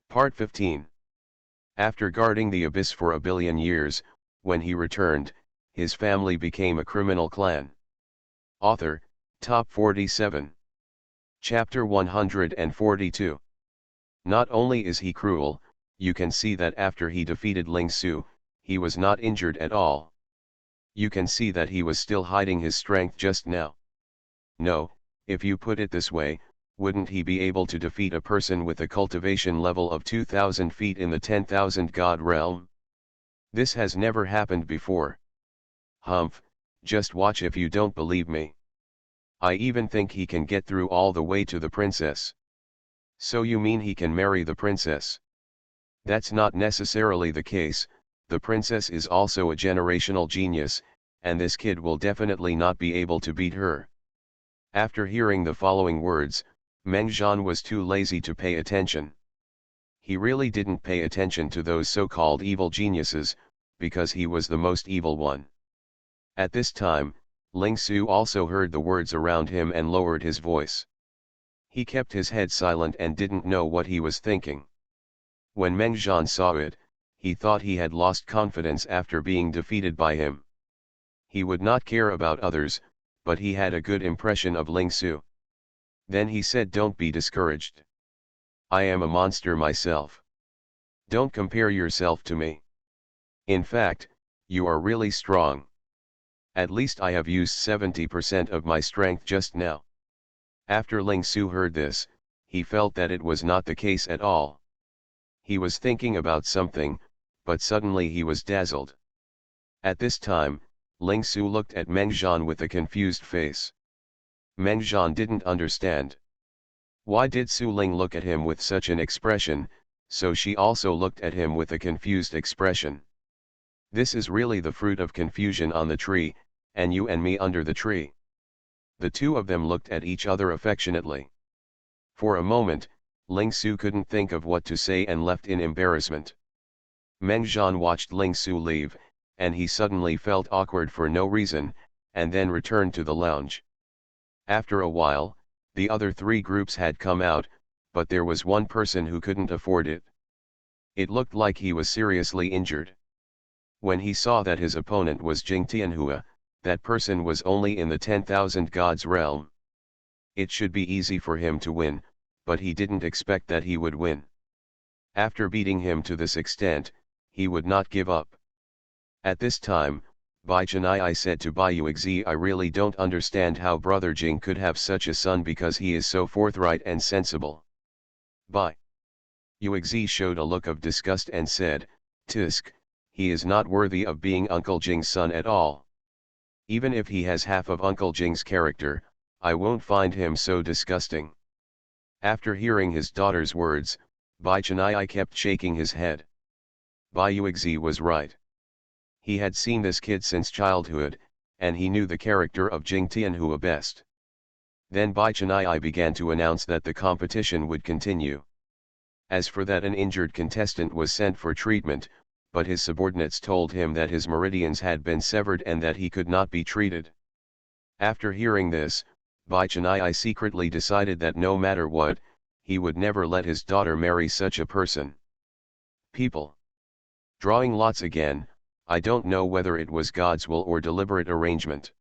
Part 15. After guarding the abyss for a billion years, when he returned, his family became a criminal clan. Author, Top 47. Chapter 142. Not only is he cruel, you can see that after he defeated Ling Su, he was not injured at all. You can see that he was still hiding his strength just now. No, if you put it this way, wouldn't he be able to defeat a person with a cultivation level of 2,000 feet in the 10,000 god realm? This has never happened before. Humph, just watch if you don't believe me. I even think he can get through all the way to the princess. So you mean he can marry the princess? That's not necessarily the case. The princess is also a generational genius, and this kid will definitely not be able to beat her. After hearing the following words, Meng Zhan was too lazy to pay attention. He really didn't pay attention to those so-called evil geniuses, because he was the most evil one. At this time, Ling Su also heard the words around him and lowered his voice. He kept his head silent and didn't know what he was thinking. When Meng Zhan saw it, he thought he had lost confidence after being defeated by him. He would not care about others, but he had a good impression of Ling Su. Then he said, "Don't be discouraged. I am a monster myself. Don't compare yourself to me. In fact, you are really strong. At least I have used 70% of my strength just now." After Ling Su heard this, he felt that it was not the case at all. He was thinking about something, but suddenly he was dazzled. At this time, Ling Su looked at Meng Zhan with a confused face. Meng Zhan didn't understand. Why did Su Ling look at him with such an expression, so she also looked at him with a confused expression. This is really the fruit of confusion on the tree, and you and me under the tree. The two of them looked at each other affectionately. For a moment, Ling Su couldn't think of what to say and left in embarrassment. Meng Zhan watched Ling Su leave, and he suddenly felt awkward for no reason, and then returned to the lounge. After a while, the other three groups had come out, but there was one person who couldn't afford it. It looked like he was seriously injured. When he saw that his opponent was Jing Tianhua, that person was only in the 10,000 gods realm. It should be easy for him to win, but he didn't expect that he would win. After beating him to this extent, he would not give up. At this time, Bai Chenai said to Bai Yuexi, "I really don't understand how Brother Jing could have such a son because he is so forthright and sensible." Bai Yuexi showed a look of disgust and said, "Tisk, he is not worthy of being Uncle Jing's son at all. Even if he has half of Uncle Jing's character, I won't find him so disgusting." After hearing his daughter's words, Bai Chenai kept shaking his head. Bai Yuexi was right. He had seen this kid since childhood, and he knew the character of Jing Tianhua best. Then Bai Chenai began to announce that the competition would continue. As for that, an injured contestant was sent for treatment, but his subordinates told him that his meridians had been severed and that he could not be treated. After hearing this, Bai Chenai secretly decided that no matter what, he would never let his daughter marry such a person. People. Drawing lots again. I don't know whether it was God's will or deliberate arrangement.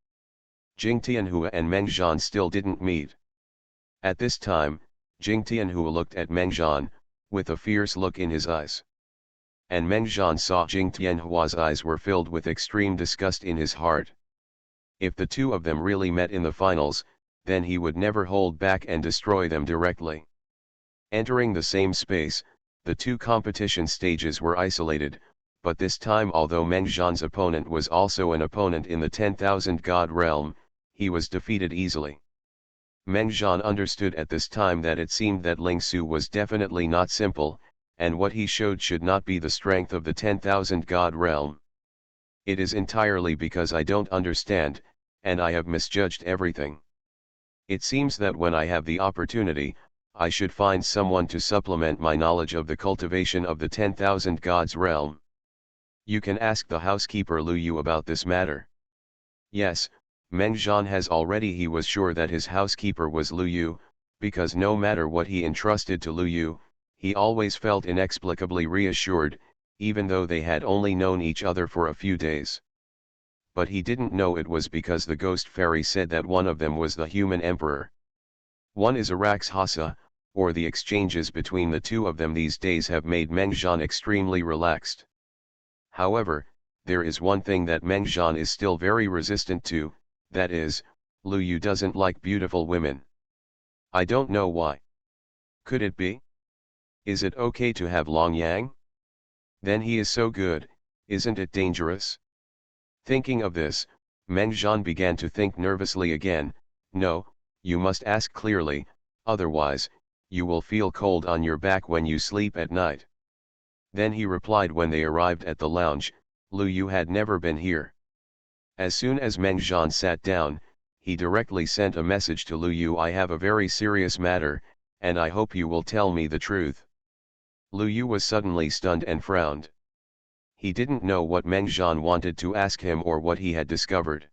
Jing Tianhua and Meng Zhan still didn't meet. At this time, Jing Tianhua looked at Meng Zhan, with a fierce look in his eyes. And Meng Zhan saw Jing Tianhua's eyes were filled with extreme disgust in his heart. If the two of them really met in the finals, then he would never hold back and destroy them directly. Entering the same space, the two competition stages were isolated, but this time, although Meng Zhan's opponent was also an opponent in the 10,000 god realm, he was defeated easily. Meng Zhan understood at this time that it seemed that Ling Su was definitely not simple, and what he showed should not be the strength of the 10,000 god realm. It is entirely because I don't understand, and I have misjudged everything. It seems that when I have the opportunity, I should find someone to supplement my knowledge of the cultivation of the 10,000 gods realm. You can ask the housekeeper Lu Yu about this matter. Yes, Meng Zhan he was sure that his housekeeper was Lu Yu, because no matter what he entrusted to Lu Yu, he always felt inexplicably reassured, even though they had only known each other for a few days. But he didn't know it was because the ghost fairy said that one of them was the human emperor. One is a Rakshasa, or the exchanges between the two of them these days have made Meng Zhan extremely relaxed. However, there is one thing that Meng Zhan is still very resistant to, that is, Lu Yu doesn't like beautiful women. I don't know why. Could it be? Is it okay to have Long Yang? Then he is so good, isn't it dangerous? Thinking of this, Meng Zhan began to think nervously again. No, you must ask clearly, otherwise, you will feel cold on your back when you sleep at night. Then he replied when they arrived at the lounge, Lu Yu had never been here. As soon as Meng Zhan sat down, he directly sent a message to Lu Yu. I have a very serious matter, and I hope you will tell me the truth. Lu Yu was suddenly stunned and frowned. He didn't know what Meng Zhan wanted to ask him or what he had discovered.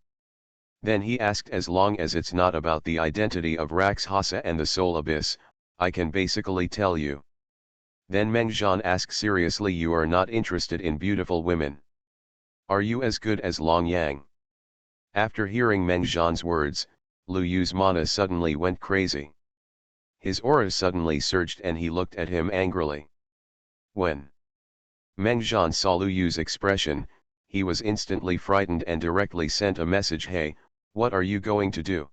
Then he asked, as long as it's not about the identity of Rakshasa and the soul abyss, I can basically tell you. Then Meng Zhan asked seriously, you are not interested in beautiful women? Are you as good as Long Yang? After hearing Meng Zhan's words, Lu Yu's mana suddenly went crazy. His aura suddenly surged and he looked at him angrily. When Meng Zhan saw Lu Yu's expression, he was instantly frightened and directly sent a message, hey, what are you going to do?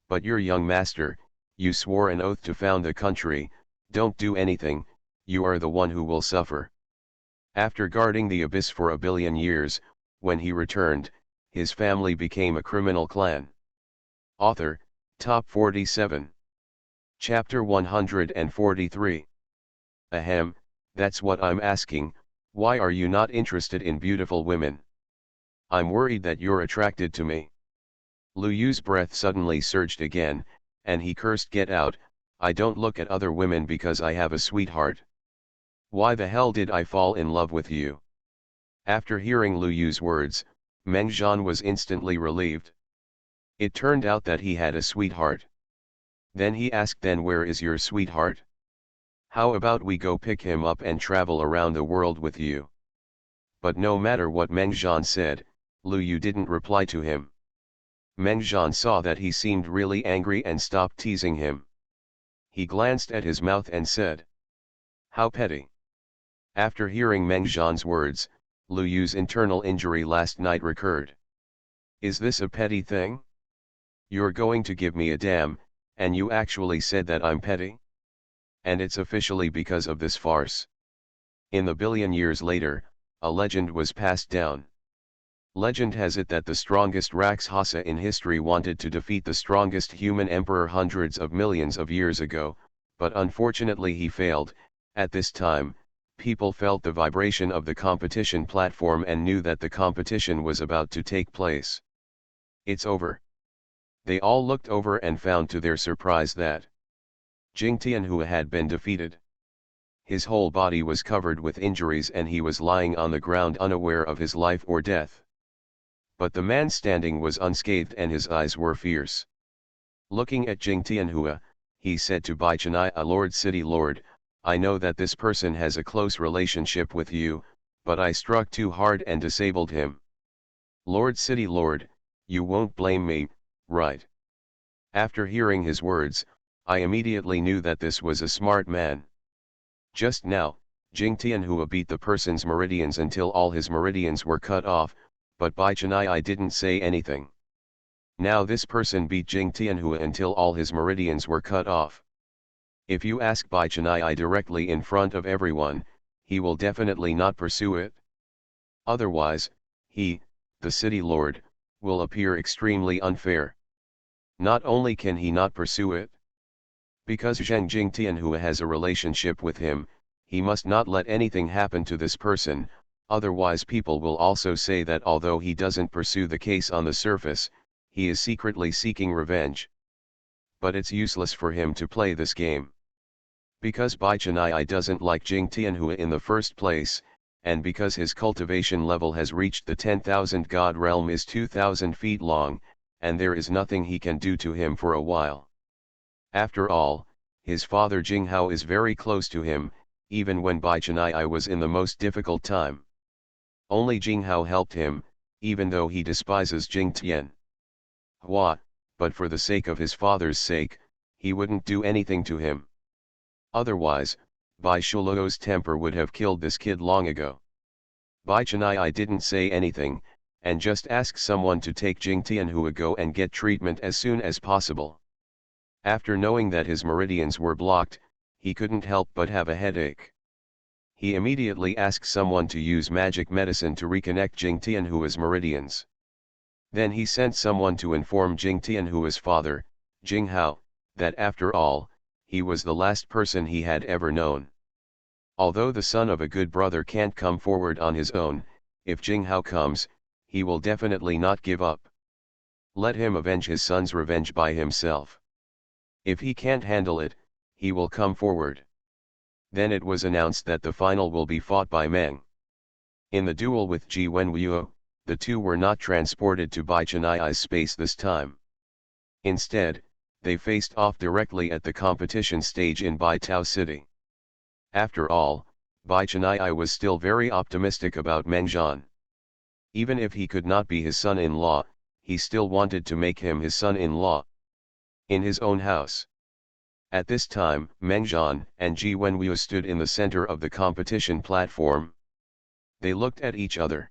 But your young master, you swore an oath to found the country, don't do anything, you are the one who will suffer. After guarding the abyss for 1,000,000,000 years, when he returned, his family became a criminal clan. Author, Top 47. Chapter 143. Ahem, that's what I'm asking, why are you not interested in beautiful women? I'm worried that you're attracted to me. Lu Yu's breath suddenly surged again, and he cursed, get out, I don't look at other women because I have a sweetheart. Why the hell did I fall in love with you? After hearing Lu Yu's words, Meng Zhan was instantly relieved. It turned out that he had a sweetheart. Then he asked, then where is your sweetheart? How about we go pick him up and travel around the world with you? But no matter what Meng Zhan said, Lu Yu didn't reply to him. Meng Zhan saw that he seemed really angry and stopped teasing him. He glanced at his mouth and said, how petty. After hearing Meng Zhan's words, Lu Yu's internal injury last night recurred. Is this a petty thing? You're going to give me a damn, and you actually said that I'm petty? And it's officially because of this farce. In the 1,000,000,000 years later, a legend was passed down. Legend has it that the strongest Rakshasa in history wanted to defeat the strongest human emperor hundreds of millions of years ago, but unfortunately he failed. At this time, people felt the vibration of the competition platform and knew that the competition was about to take place. It's over. They all looked over and found to their surprise that Jing Tianhua had been defeated. His whole body was covered with injuries and he was lying on the ground unaware of his life or death. But the man standing was unscathed and his eyes were fierce. Looking at Jing Tianhua, he said to Bai Chenai, a Lord City Lord, I know that this person has a close relationship with you, but I struck too hard and disabled him. Lord City Lord, you won't blame me, right? After hearing his words, I immediately knew that this was a smart man. Just now, Jing Tianhua beat the person's meridians until all his meridians were cut off, but Bai Chenai didn't say anything. Now this person beat Jing Tianhua until all his meridians were cut off. If you ask Bai Chenai directly in front of everyone, he will definitely not pursue it. Otherwise, he, the city lord, will appear extremely unfair. Not only can he not pursue it, because Zhang Jing Tianhua has a relationship with him, he must not let anything happen to this person, otherwise people will also say that although he doesn't pursue the case on the surface, he is secretly seeking revenge. But it's useless for him to play this game. Because Bai Chenai doesn't like Jing Tianhua in the first place, and because his cultivation level has reached the 10,000 god realm is 2,000 feet long, and there is nothing he can do to him for a while. After all, his father Jing Hao is very close to him, even when Bai Chennai was in the most difficult time. Only Jing Hao helped him, even though he despises Jing Tian. Hua, but for the sake of his father's sake, he wouldn't do anything to him. Otherwise, Bai Shuluo's temper would have killed this kid long ago. Bai Chennai didn't say anything, and just asked someone to take Jing Tianhua go and get treatment as soon as possible. After knowing that his meridians were blocked, he couldn't help but have a headache. He immediately asked someone to use magic medicine to reconnect Jing Tianhua's meridians. Then he sent someone to inform Jing Tianhua's father, Jing Hao, that after all, he was the last person he had ever known. Although the son of a good brother can't come forward on his own, if Jing Hao comes, he will definitely not give up. Let him avenge his son's revenge by himself. If he can't handle it, he will come forward. Then it was announced that the final will be fought by Meng. In the duel with Ji Wenwuo, the two were not transported to Bai Chennai's space this time. Instead, they faced off directly at the competition stage in Bai Tao City. After all, Bai Chennai was still very optimistic about Meng Zhan. Even if he could not be his son-in-law, he still wanted to make him his son-in-law. In his own house. At this time, Meng Zhan and Ji Wenwu stood in the center of the competition platform. They looked at each other.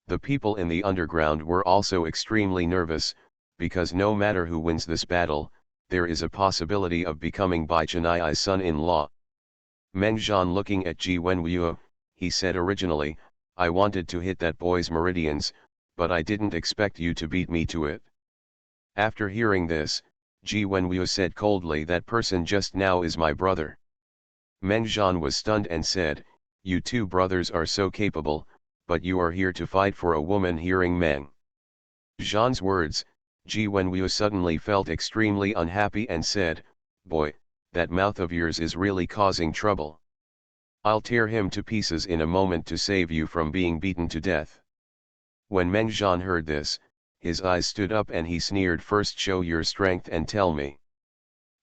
The people in the underground were also extremely nervous, because no matter who wins this battle, there is a possibility of becoming Bai Chennai's son-in-law. Meng Zhan looking at Ji Wenwu, he said originally, I wanted to hit that boy's meridians, but I didn't expect you to beat me to it. After hearing this, Ji Wenwu said coldly, that person just now is my brother. Meng Zhan was stunned and said, you two brothers are so capable, but you are here to fight for a woman. Hearing Meng Zhan's words, Ji Wenwu suddenly felt extremely unhappy and said, boy, that mouth of yours is really causing trouble. I'll tear him to pieces in a moment to save you from being beaten to death. When Meng Zhan heard this, his eyes stood up and he sneered, first show your strength and tell me.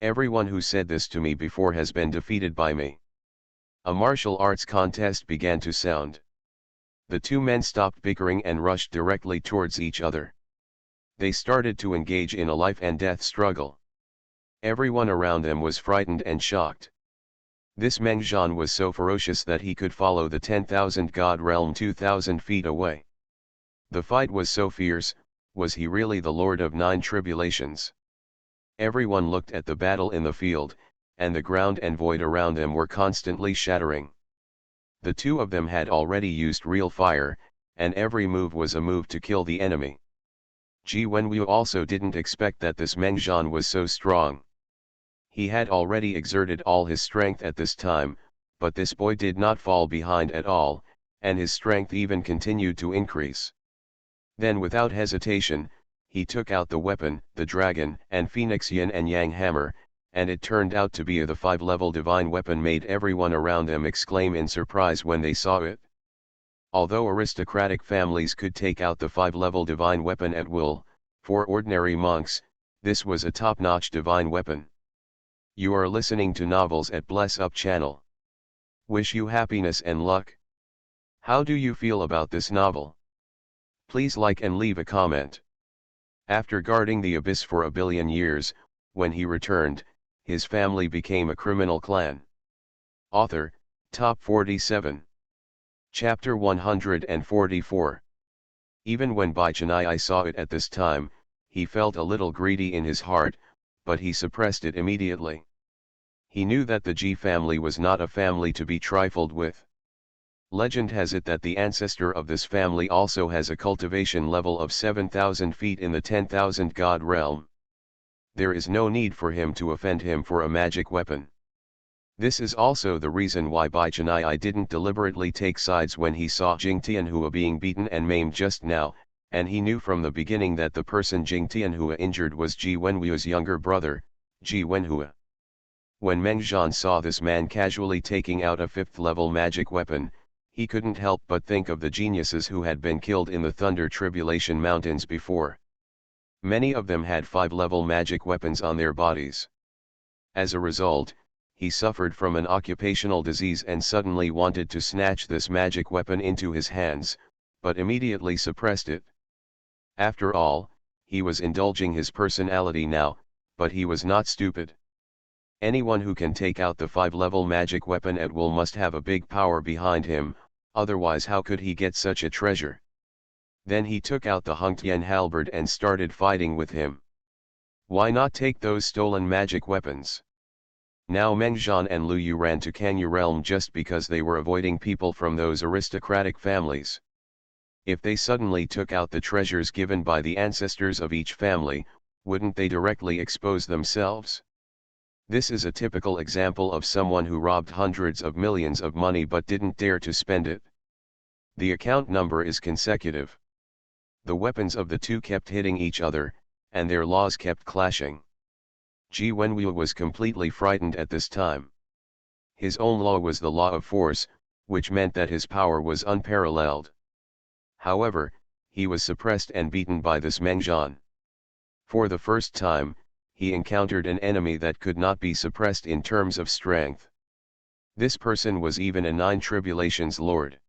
Everyone who said this to me before has been defeated by me. A martial arts contest began to sound. The two men stopped bickering and rushed directly towards each other. They started to engage in a life and death struggle. Everyone around them was frightened and shocked. This Meng Zhan was so ferocious that he could follow the 10,000 god realm 2,000 feet away. The fight was so fierce. Was he really the Lord of 9 tribulations? Everyone looked at the battle in the field, and the ground and void around them were constantly shattering. The two of them had already used real fire, and every move was a move to kill the enemy. Ji Wenwu also didn't expect that this Meng Zhan was so strong. He had already exerted all his strength at this time, but this boy did not fall behind at all, and his strength even continued to increase. Then without hesitation, he took out the weapon, the dragon and phoenix yin and yang hammer, and it turned out to be the 5-level divine weapon. Made everyone around them exclaim in surprise when they saw it. Although aristocratic families could take out the 5-level divine weapon at will, for ordinary monks, this was a top-notch divine weapon. You are listening to Novels at Bless Up channel. Wish you happiness and luck. How do you feel about this novel? Please like and leave a comment. After guarding the abyss for a billion years, when he returned, his family became a criminal clan. Author, Top 47. Chapter 144. Even when Bai Chennai saw it at this time, he felt a little greedy in his heart, but he suppressed it immediately. He knew that the Ji family was not a family to be trifled with. Legend has it that the ancestor of this family also has a cultivation level of 7,000 feet in the 10,000 god realm. There is no need for him to offend him for a magic weapon. This is also the reason why Bai Chennai didn't deliberately take sides when he saw Jing Tianhua being beaten and maimed just now, and he knew from the beginning that the person Jing Tianhua injured was Ji Wenwu's younger brother, Ji Wenhua. When Meng Zhan saw this man casually taking out a 5th-level magic weapon, he couldn't help but think of the geniuses who had been killed in the Thunder Tribulation Mountains before. Many of them had 5-level magic weapons on their bodies. As a result, he suffered from an occupational disease and suddenly wanted to snatch this magic weapon into his hands, but immediately suppressed it. After all, he was indulging his personality now, but he was not stupid. Anyone who can take out the 5-level magic weapon at will must have a big power behind him, otherwise how could he get such a treasure? Then he took out the Hungtian halberd and started fighting with him. Why not take those stolen magic weapons? Now Meng Zhan and Lu Yu ran to Kanyu realm just because they were avoiding people from those aristocratic families. If they suddenly took out the treasures given by the ancestors of each family, wouldn't they directly expose themselves? This is a typical example of someone who robbed hundreds of millions of money but didn't dare to spend it. The account number is consecutive. The weapons of the two kept hitting each other, and their laws kept clashing. Ji Wenwu was completely frightened at this time. His own law was the law of force, which meant that his power was unparalleled. However, he was suppressed and beaten by this Meng Zhan. For the first time, he encountered an enemy that could not be suppressed in terms of strength. This person was even a 9 tribulations lord.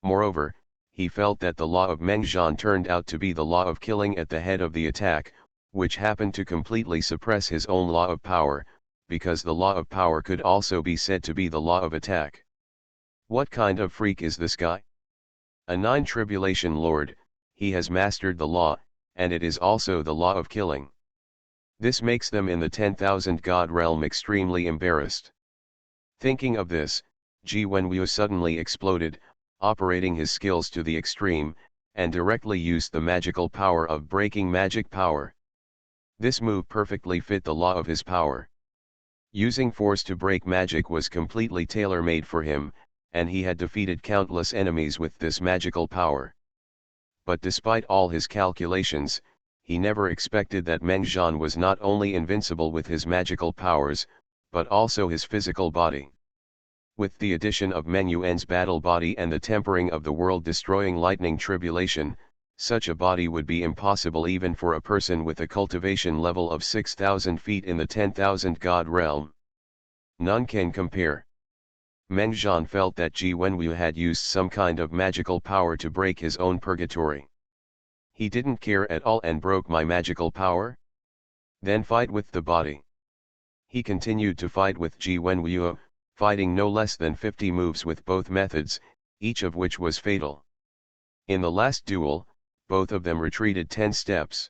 Moreover, he felt that the law of Meng Zhan turned out to be the law of killing at the head of the attack, which happened to completely suppress his own law of power, because the law of power could also be said to be the law of attack. What kind of freak is this guy? A 9 tribulation lord, he has mastered the law, and it is also the law of killing. This makes them in the 10,000 god realm extremely embarrassed. Thinking of this, Ji Wenwu suddenly exploded, operating his skills to the extreme, and directly used the magical power of breaking magic power. This move perfectly fit the law of his power. Using force to break magic was completely tailor-made for him, and he had defeated countless enemies with this magical power. But despite all his calculations, he never expected that Meng Zhan was not only invincible with his magical powers, but also his physical body. With the addition of Meng Yuan's battle body and the tempering of the world-destroying lightning tribulation, such a body would be impossible even for a person with a cultivation level of 6,000 feet in the 10,000 god realm. None can compare. Meng Zhan felt that Ji Wenwu had used some kind of magical power to break his own purgatory. He didn't care at all and broke my magical power? Then fight with the body. He continued to fight with Ji Wenwu, fighting no less than 50 moves with both methods, each of which was fatal. In the last duel, both of them retreated 10 steps.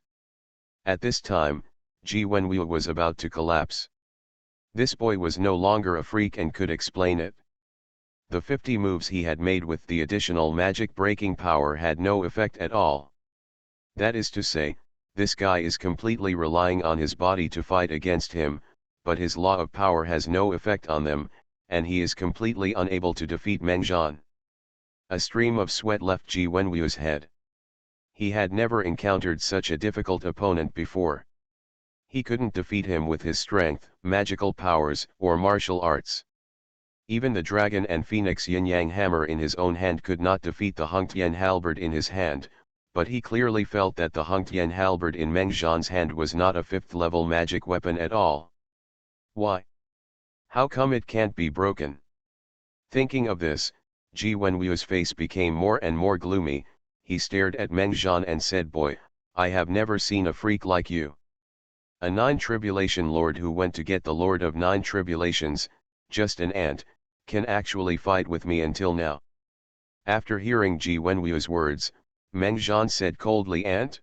At this time, Ji Wenwu was about to collapse. This boy was no longer a freak and could explain it. The 50 moves he had made with the additional magic breaking power had no effect at all. That is to say, this guy is completely relying on his body to fight against him, but his law of power has no effect on them, and he is completely unable to defeat Meng Zhan. A stream of sweat left Ji Wenwu's head. He had never encountered such a difficult opponent before. He couldn't defeat him with his strength, magical powers, or martial arts. Even the dragon and phoenix yin-yang hammer in his own hand could not defeat the Hungtian halberd in his hand, but he clearly felt that the Hungtian halberd in Meng Zhan's hand was not a 5th-level magic weapon at all. Why? How come it can't be broken? Thinking of this, Ji Wenwu's face became more and more gloomy. He stared at Meng Zhan and said, "Boy, I have never seen a freak like you. A 9 tribulation lord who went to get the lord of 9 tribulations, just an ant, can actually fight with me until now." After hearing Ji Wenwu's words, Meng Zhan said coldly, "Ant?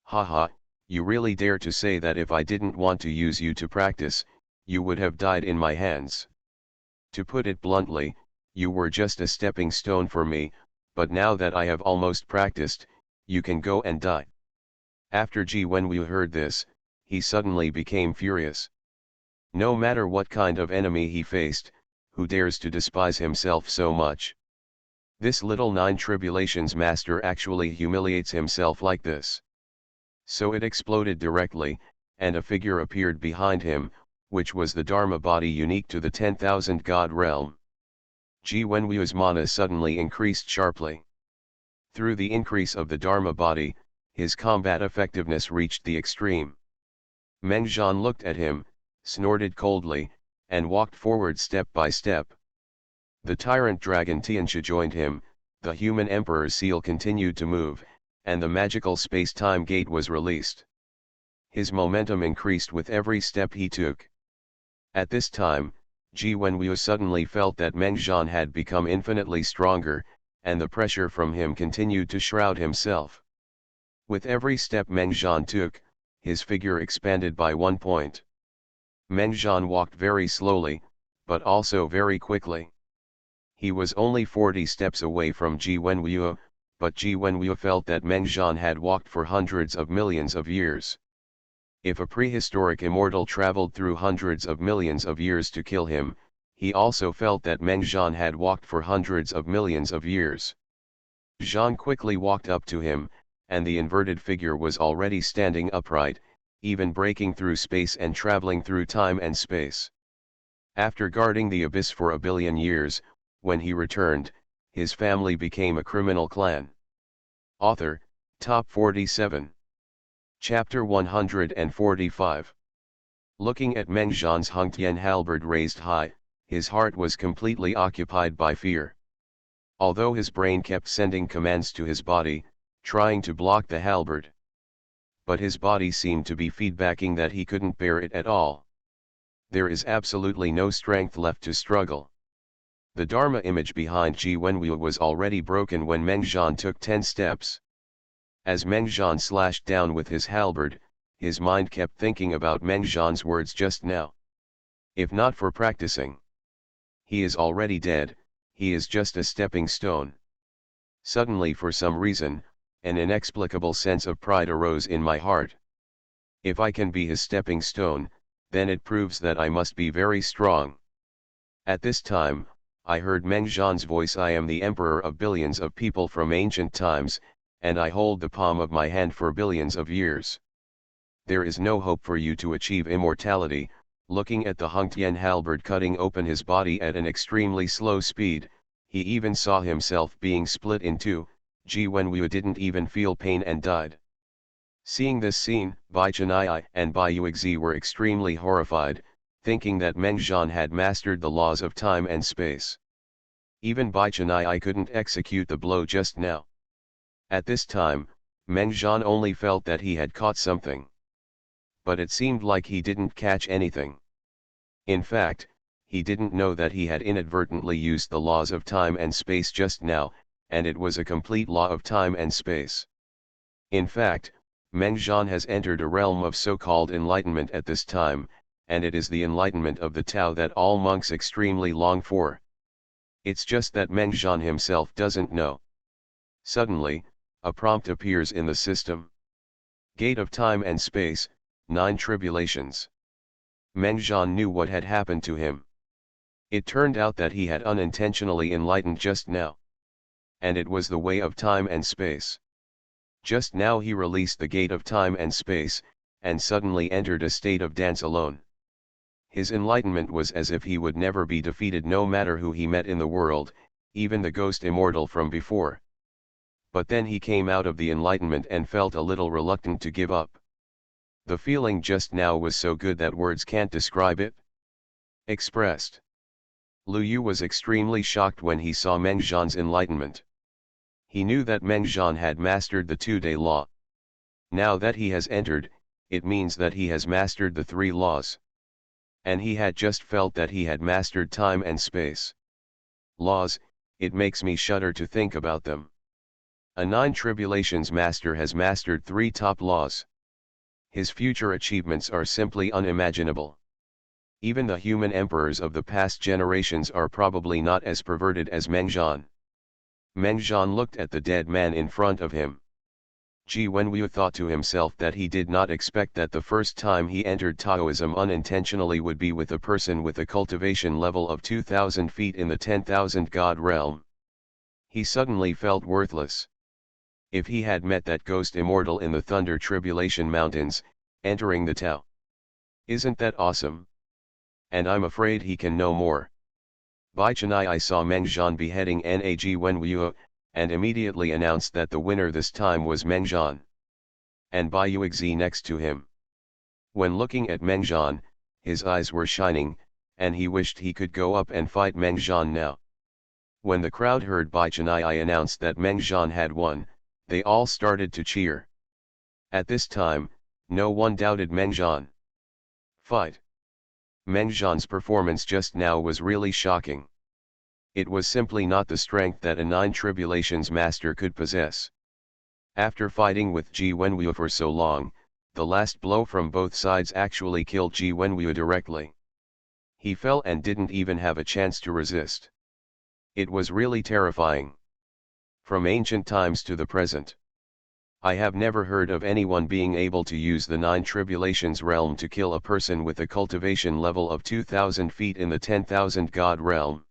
Haha, you really dare to say that if I didn't want to use you to practice, you would have died in my hands. To put it bluntly, you were just a stepping stone for me, but now that I have almost practiced, you can go and die." After Ji Wenwu heard this, he suddenly became furious. No matter what kind of enemy he faced, who dares to despise himself so much? This little 9 tribulations master actually humiliates himself like this. So it exploded directly, and a figure appeared behind him, which was the Dharma body unique to the 10,000 god realm. Ji Wenwu's mana suddenly increased sharply. Through the increase of the Dharma body, his combat effectiveness reached the extreme. Meng Zhan looked at him, snorted coldly, and walked forward step by step. The tyrant dragon Tianxia joined him, the human emperor's seal continued to move, and the magical space-time gate was released. His momentum increased with every step he took. At this time, Ji Wenwu suddenly felt that Meng Zhan had become infinitely stronger, and the pressure from him continued to shroud himself. With every step Meng Zhan took, his figure expanded by 1 point. Meng Zhan walked very slowly, but also very quickly. He was only 40 steps away from Ji Wenwu, but Ji Wenwu felt that Meng Zhan had walked for hundreds of millions of years. If a prehistoric immortal traveled through hundreds of millions of years to kill him, he also felt that Meng Zhan had walked for hundreds of millions of years. Zhan quickly walked up to him, and the inverted figure was already standing upright, even breaking through space and traveling through time and space. After guarding the abyss for a billion years, when he returned, his family became a criminal clan. Author, Top 47. Chapter 145. Looking at Meng Zhan's Hongtian halberd raised high, his heart was completely occupied by fear. Although his brain kept sending commands to his body, trying to block the halberd. But his body seemed to be feedbacking that he couldn't bear it at all. There is absolutely no strength left to struggle. The Dharma image behind Ji Wenwu was already broken when Meng Zhan took 10 steps. As Meng Zhan slashed down with his halberd, his mind kept thinking about Meng Zhan's words just now. If not for practicing, he is already dead, he is just a stepping stone. Suddenly, for some reason, an inexplicable sense of pride arose in my heart. If I can be his stepping stone, then it proves that I must be very strong. At this time, I heard Meng Zhan's voice. I am the emperor of billions of people from ancient times, and I hold the palm of my hand for billions of years. There is no hope for you to achieve immortality. Looking at the Hongtian halberd cutting open his body at an extremely slow speed, he even saw himself being split in two. Ji Wenwu didn't even feel pain and died. Seeing this scene, Bai Chenai and Bai Yuexi were extremely horrified, thinking that Meng Zhan had mastered the laws of time and space. Even Bai Chenai couldn't execute the blow just now. At this time, Meng Zhan only felt that he had caught something. But it seemed like he didn't catch anything. In fact, he didn't know that he had inadvertently used the laws of time and space just now, and it was a complete law of time and space. In fact, Meng Zhan has entered a realm of so-called enlightenment at this time, and it is the enlightenment of the Tao that all monks extremely long for. It's just that Meng Zhan himself doesn't know. Suddenly, a prompt appears in the system. Gate of time and space, 9 tribulations. Meng Zhan knew what had happened to him. It turned out that he had unintentionally enlightened just now. And it was the way of time and space. Just now he released the gate of time and space, and suddenly entered a state of dance alone. His enlightenment was as if he would never be defeated no matter who he met in the world, even the ghost immortal from before. But then he came out of the enlightenment and felt a little reluctant to give up. The feeling just now was so good that words can't describe it. Expressed. Lu Yu was extremely shocked when he saw Meng Zhan's enlightenment. He knew that Meng Zhan had mastered the 2-day law. Now that he has entered, it means that he has mastered the 3 laws. And he had just felt that he had mastered time and space. Laws, it makes me shudder to think about them. A 9 tribulations master has mastered 3 top laws. His future achievements are simply unimaginable. Even the human emperors of the past generations are probably not as perverted as Meng Zhan. Meng Zhan looked at the dead man in front of him. Ji Wenwu thought to himself that he did not expect that the first time he entered Taoism unintentionally would be with a person with a cultivation level of 2,000 feet in the 10,000 god realm. He suddenly felt worthless. If he had met that ghost immortal in the Thunder Tribulation Mountains, entering the Tao. Isn't that awesome? And I'm afraid he can no more. Bai Chenai saw Meng Zhan beheading Ji Wenwu, and immediately announced that the winner this time was Meng Zhan. And Bai Yuexi next to him. When looking at Meng Zhan, his eyes were shining, and he wished he could go up and fight Meng Zhan now. When the crowd heard Bai Chennai announce that Meng Zhan had won, they all started to cheer. At this time, no one doubted Meng Zhan. Fight. Meng Zhan's performance just now was really shocking. It was simply not the strength that a Nine Tribulations master could possess. After fighting with Ji Wenwu for so long, the last blow from both sides actually killed Ji Wenwu directly. He fell and didn't even have a chance to resist. It was really terrifying. From ancient times to the present, I have never heard of anyone being able to use the Nine Tribulations realm to kill a person with a cultivation level of 2000 feet in the 10,000 god realm.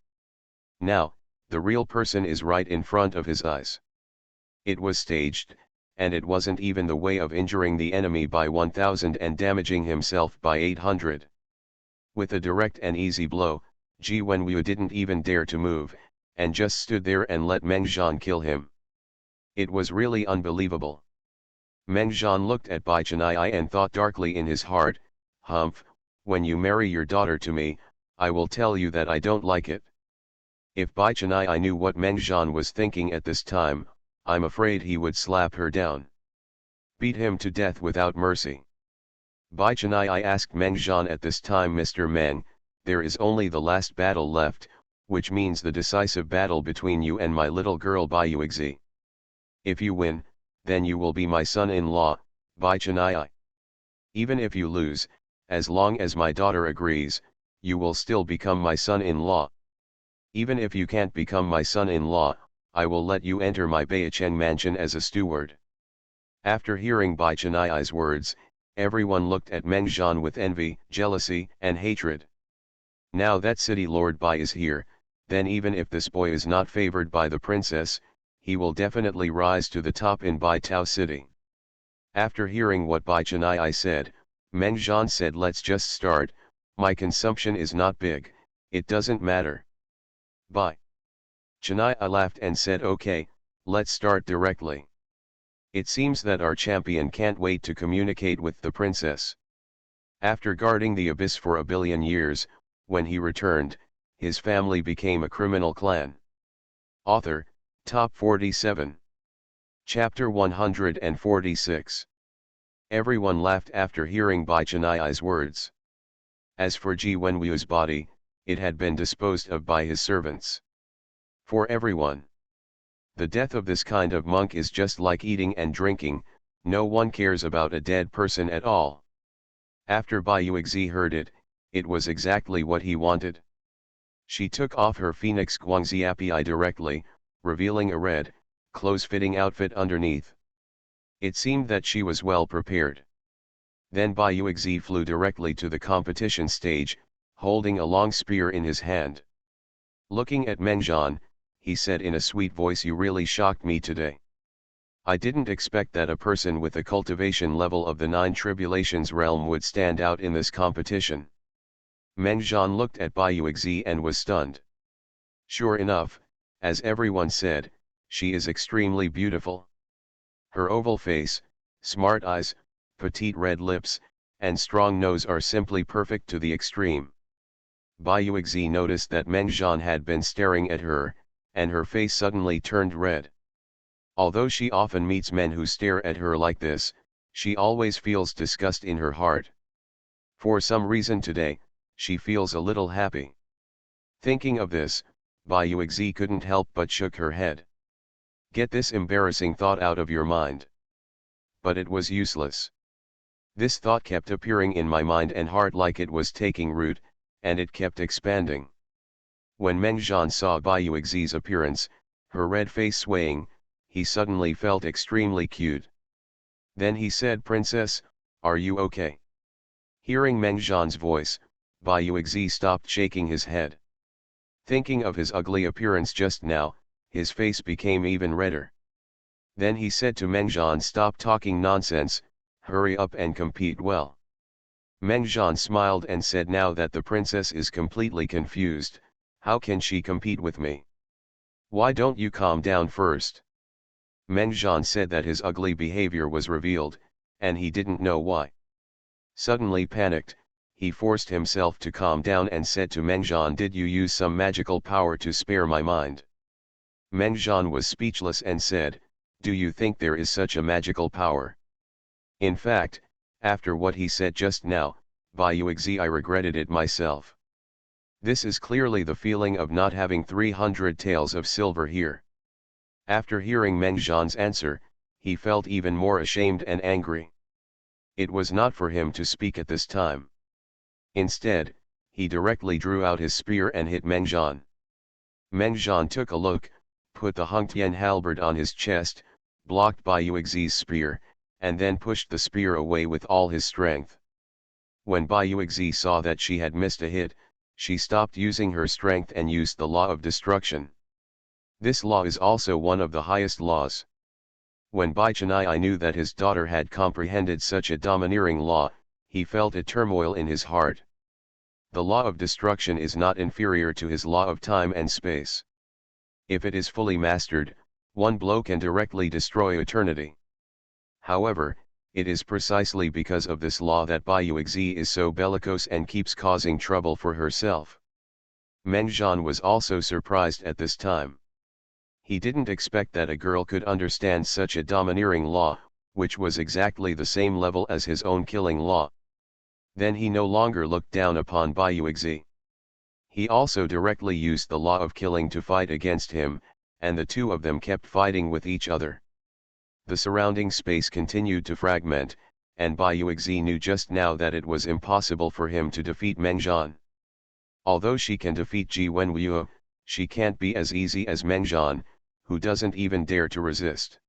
Now, the real person is right in front of his eyes. It was staged, and it wasn't even the way of injuring the enemy by 1000 and damaging himself by 800. With a direct and easy blow, Ji Wenwu didn't even dare to move, and just stood there and let Meng Zhan kill him. It was really unbelievable. Meng Zhan looked at Bai Chennai and thought darkly in his heart, "Humph, when you marry your daughter to me, I will tell you that I don't like it." If Bai Chennai knew what Meng Zhan was thinking at this time, I'm afraid he would slap her down. Beat him to death without mercy. Bai Chennai asked Meng Zhan at this time, "Mr. Meng, there is only the last battle left, which means the decisive battle between you and my little girl Bai Yuexi. If you win, then you will be my son-in-law, Bai Chennai. Even if you lose, as long as my daughter agrees, you will still become my son-in-law. Even if you can't become my son-in-law, I will let you enter my Baicheng mansion as a steward." After hearing Bai Chennai's words, everyone looked at Meng Zhan with envy, jealousy, and hatred. Now that city lord Bai is here, then even if this boy is not favored by the princess, he will definitely rise to the top in Bai Tao city. After hearing what Bai Chennai said, Meng Zhan said, "Let's just start, my consumption is not big, it doesn't matter." Bai Chennai laughed and said, "Okay, let's start directly. It seems that our champion can't wait to communicate with the princess." After guarding the abyss for a billion years, when he returned, his family became a criminal clan. Author, Top 47. Chapter 146. Everyone laughed after hearing Bai Chennai's words. As for Ji Wenwu's body, it had been disposed of by his servants. For everyone, the death of this kind of monk is just like eating and drinking, no one cares about a dead person at all. After Bai Yuexi heard it, it was exactly what he wanted. She took off her phoenix guangxiapi directly, revealing a red, close-fitting outfit underneath. It seemed that she was well prepared. Then Bai Yuexi flew directly to the competition stage, holding a long spear in his hand. Looking at Meng Zhan, he said in a sweet voice, "You really shocked me today. I didn't expect that a person with a cultivation level of the Nine Tribulations realm would stand out in this competition." Meng Zhan looked at Bai Yuexi and was stunned. Sure enough, as everyone said, she is extremely beautiful. Her oval face, smart eyes, petite red lips, and strong nose are simply perfect to the extreme. Bai Yuexi noticed that Meng Zhan had been staring at her, and her face suddenly turned red. Although she often meets men who stare at her like this, she always feels disgust in her heart. For some reason today, she feels a little happy. Thinking of this, Bai Yuexi couldn't help but shook her head. Get this embarrassing thought out of your mind. But it was useless. This thought kept appearing in my mind and heart like it was taking root, and it kept expanding. When Meng Zhan saw Bai Yuexi's appearance, her red face swaying, he suddenly felt extremely cute. Then he said, "Princess, are you okay?" Hearing Meng Zhan's voice, Bai Yuexi stopped shaking his head. Thinking of his ugly appearance just now, his face became even redder. Then he said to Meng Zhan, "Stop talking nonsense, hurry up and compete well." Meng Zhan smiled and said, "Now that the princess is completely confused, how can she compete with me? Why don't you calm down first?" Meng Zhan said that his ugly behavior was revealed, and he didn't know why. Suddenly panicked, he forced himself to calm down and said to Menjan, "Did you use some magical power to spare my mind?" Menjan was speechless and said, "Do you think there is such a magical power? In fact, after what he said just now, Bayuixi, I regretted it myself. This is clearly the feeling of not having 300 taels of silver here." After hearing Menjan's answer, he felt even more ashamed and angry. It was not for him to speak at this time. Instead, he directly drew out his spear and hit Menjan. Menjan took a look, put the Hungtian halberd on his chest, blocked Bayuixi's spear, and then pushed the spear away with all his strength. When Bayuixi saw that she had missed a hit, she stopped using her strength and used the law of destruction. This law is also one of the highest laws. When Bai Chanai knew that his daughter had comprehended such a domineering law, he felt a turmoil in his heart. The law of destruction is not inferior to his law of time and space. If it is fully mastered, one blow can directly destroy eternity. However, it is precisely because of this law that Bayuixi is so bellicose and keeps causing trouble for herself. Menjan was also surprised at this time. He didn't expect that a girl could understand such a domineering law, which was exactly the same level as his own killing law. Then he no longer looked down upon Bayuixi. He also directly used the law of killing to fight against him, and the two of them kept fighting with each other. The surrounding space continued to fragment, and Bayuixi knew just now that it was impossible for him to defeat Menjan. Although she can defeat Ji Wenwu, she can't be as easy as Menjan, who doesn't even dare to resist.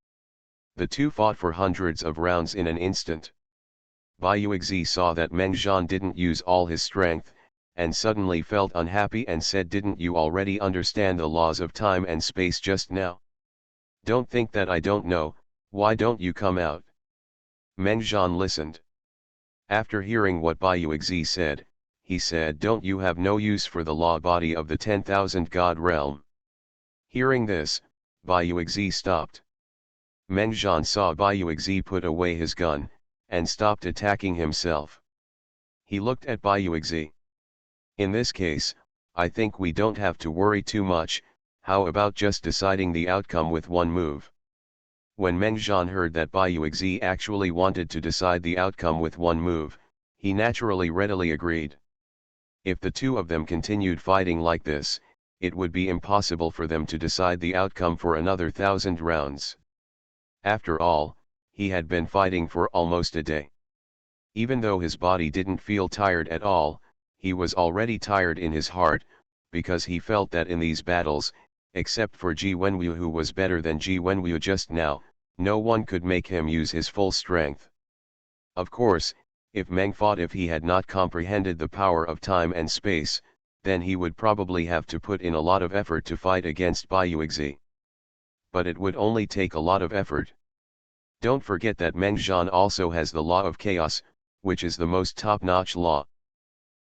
The two fought for hundreds of rounds in an instant. Bayuixi saw that Menjan didn't use all his strength, and suddenly felt unhappy and said, "Didn't you already understand the laws of time and space just now? Don't think that I don't know, why don't you come out?" Menjan listened. After hearing what Bayuixi said, he said, "Don't you have no use for the law body of the 10,000 god realm?" Hearing this, Bayuixi stopped. Menjan saw Bayuixi put away his gun, and stopped attacking himself. He looked at Bayuixi. "In this case, I think we don't have to worry too much, how about just deciding the outcome with one move?" When Menjan heard that Bayuixi actually wanted to decide the outcome with one move, he naturally readily agreed. If the two of them continued fighting like this, it would be impossible for them to decide the outcome for another 1,000 rounds. After all, he had been fighting for almost a day. Even though his body didn't feel tired at all, he was already tired in his heart, because he felt that in these battles, except for Ji Wenwu, who was better than Ji Wenwu just now, no one could make him use his full strength. Of course, if Meng fought, if he had not comprehended the power of time and space, then he would probably have to put in a lot of effort to fight against Bayuixi. But it would only take a lot of effort. Don't forget that Menjan also has the law of chaos, which is the most top-notch law.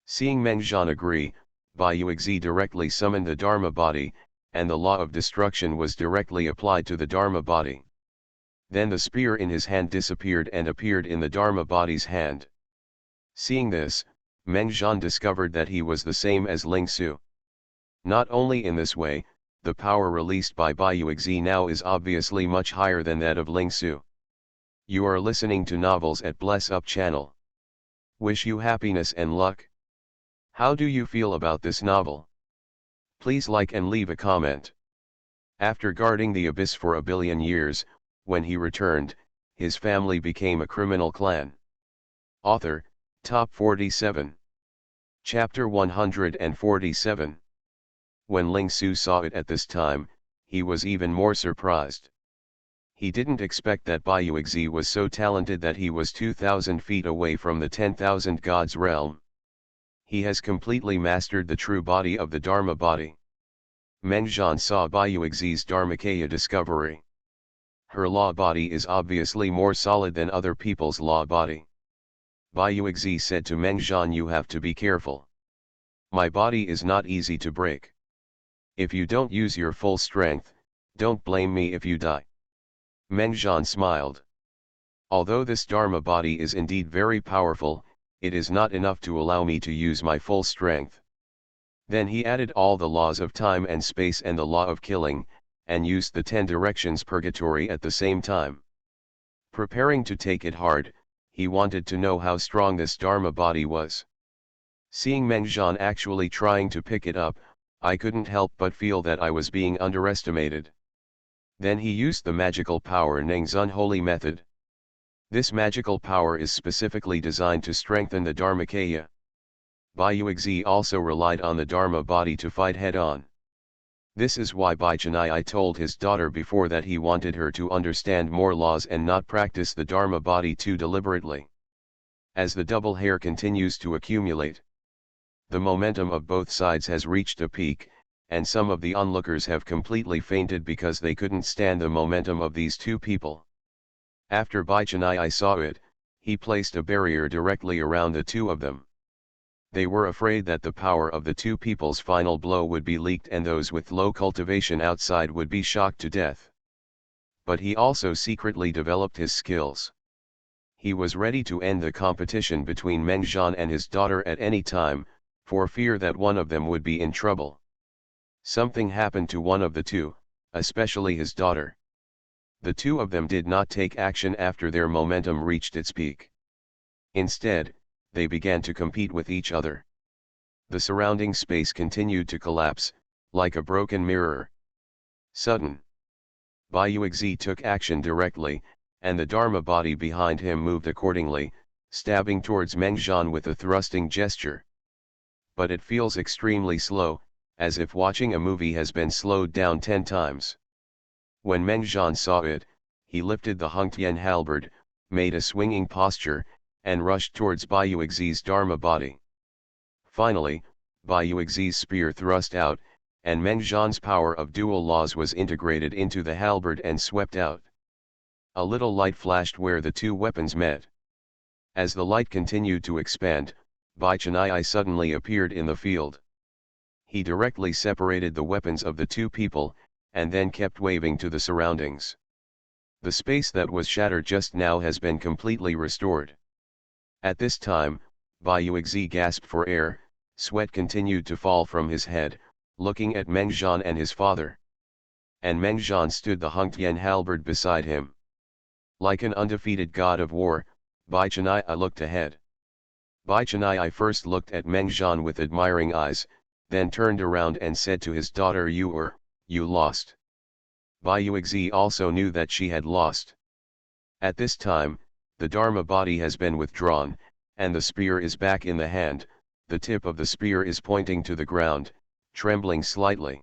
Seeing Menjan agree, Bayuixi directly summoned the Dharma body, and the law of destruction was directly applied to the Dharma body. Then the spear in his hand disappeared and appeared in the Dharma body's hand. Seeing this, Menjan discovered that he was the same as Ling Su. Not only in this way, the power released by Bayuixi now is obviously much higher than that of Ling Su. You are listening to Novels at Bless Up channel. Wish you happiness and luck. How do you feel about this novel? Please like and leave a comment. After guarding the abyss for 1,000,000,000 years, when he returned, his family became a criminal clan. Author, Top 47. Chapter 147. When Ling Su saw it at this time, he was even more surprised. He didn't expect that Bayuixi was so talented that he was 2,000 feet away from the 10,000 gods realm. He has completely mastered the true body of the Dharma body. Menjan saw Bayuixi's Dharmakaya discovery. Her law body is obviously more solid than other people's law body. Bayuixi said to Menjan, "You have to be careful. My body is not easy to break. If you don't use your full strength, don't blame me if you die." Menjan smiled. Although this Dharma body is indeed very powerful, it is not enough to allow me to use my full strength. Then he added all the laws of time and space and the law of killing, and used the 10 directions purgatory at the same time. Preparing to take it hard, he wanted to know how strong this Dharma body was. Seeing Mengjian actually trying to pick it up, I couldn't help but feel that I was being underestimated. Then he used the magical power Nengzun Holy Method. This magical power is specifically designed to strengthen the Dharmakaya. Bai Yuexi also relied on the Dharma body to fight head-on. This is why Bai Chanai told his daughter before that he wanted her to understand more laws and not practice the Dharma body too deliberately. As the double hair continues to accumulate, the momentum of both sides has reached a peak, and some of the onlookers have completely fainted because they couldn't stand the momentum of these two people. After Bai Chanai saw it, he placed a barrier directly around the two of them. They were afraid that the power of the two people's final blow would be leaked and those with low cultivation outside would be shocked to death. But he also secretly developed his skills. He was ready to end the competition between Mengjian and his daughter at any time, for fear that one of them would be in trouble. Something happened to one of the two, especially his daughter. The two of them did not take action after their momentum reached its peak. Instead, they began to compete with each other. The surrounding space continued to collapse, like a broken mirror. Sudden. Bai Yuexi took action directly, and the Dharma body behind him moved accordingly, stabbing towards Mengjian with a thrusting gesture. But it feels extremely slow, as if watching a movie has been slowed down 10 times. When Mengjian saw it, he lifted the Hungtian halberd, made a swinging posture, and rushed towards Bai Yuexi's Dharma body. Finally, Bai Yuexi's spear thrust out, and Mengjian's power of dual laws was integrated into the halberd and swept out. A little light flashed where the two weapons met. As the light continued to expand, Bai Chanai suddenly appeared in the field. He directly separated the weapons of the two people, and then kept waving to the surroundings. The space that was shattered just now has been completely restored. At this time, Bai Yuexi gasped for air, sweat continued to fall from his head, looking at Mengjian and his father. And Mengjian stood the Hungtian halberd beside him. Like an undefeated god of war, Bai Chanai looked ahead. Bai Chanai first looked at Mengjian with admiring eyes, then turned around and said to his daughter, You lost. Bai Yuexi also knew that she had lost. At this time, the Dharma body has been withdrawn, and the spear is back in the hand. The tip of the spear is pointing to the ground, trembling slightly.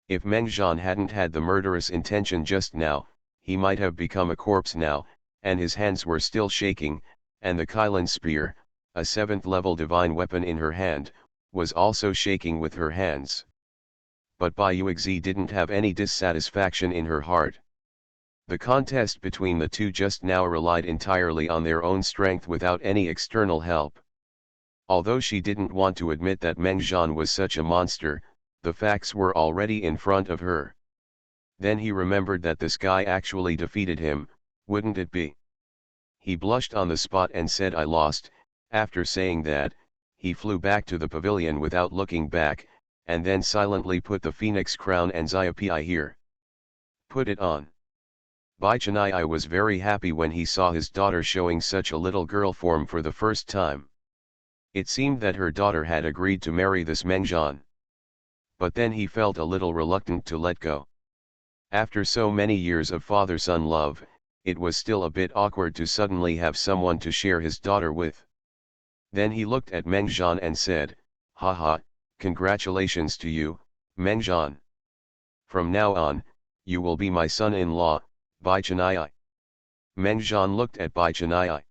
If Mengjian hadn't had the murderous intention just now, he might have become a corpse now, and his hands were still shaking, and the Kailan spear, a 7th-level divine weapon in her hand, was also shaking with her hands. But Bai Yuexi didn't have any dissatisfaction in her heart. The contest between the two just now relied entirely on their own strength without any external help. Although she didn't want to admit that Mengjian was such a monster, the facts were already in front of her. Then he remembered that this guy actually defeated him, wouldn't it be? He blushed on the spot and said, I lost. After saying that, he flew back to the pavilion without looking back, and then silently put the phoenix crown and Xiaopi here. Put it on. Bai Chanai was very happy when he saw his daughter showing such a little girl form for the first time. It seemed that her daughter had agreed to marry this Mengjian. But then he felt a little reluctant to let go. After so many years of father-son love, it was still a bit awkward to suddenly have someone to share his daughter with. Then he looked at Mengjian and said, Haha, congratulations to you, Mengjian. From now on, you will be my son-in-law, Bai Chanai. Mengjian looked at Bai Chanai.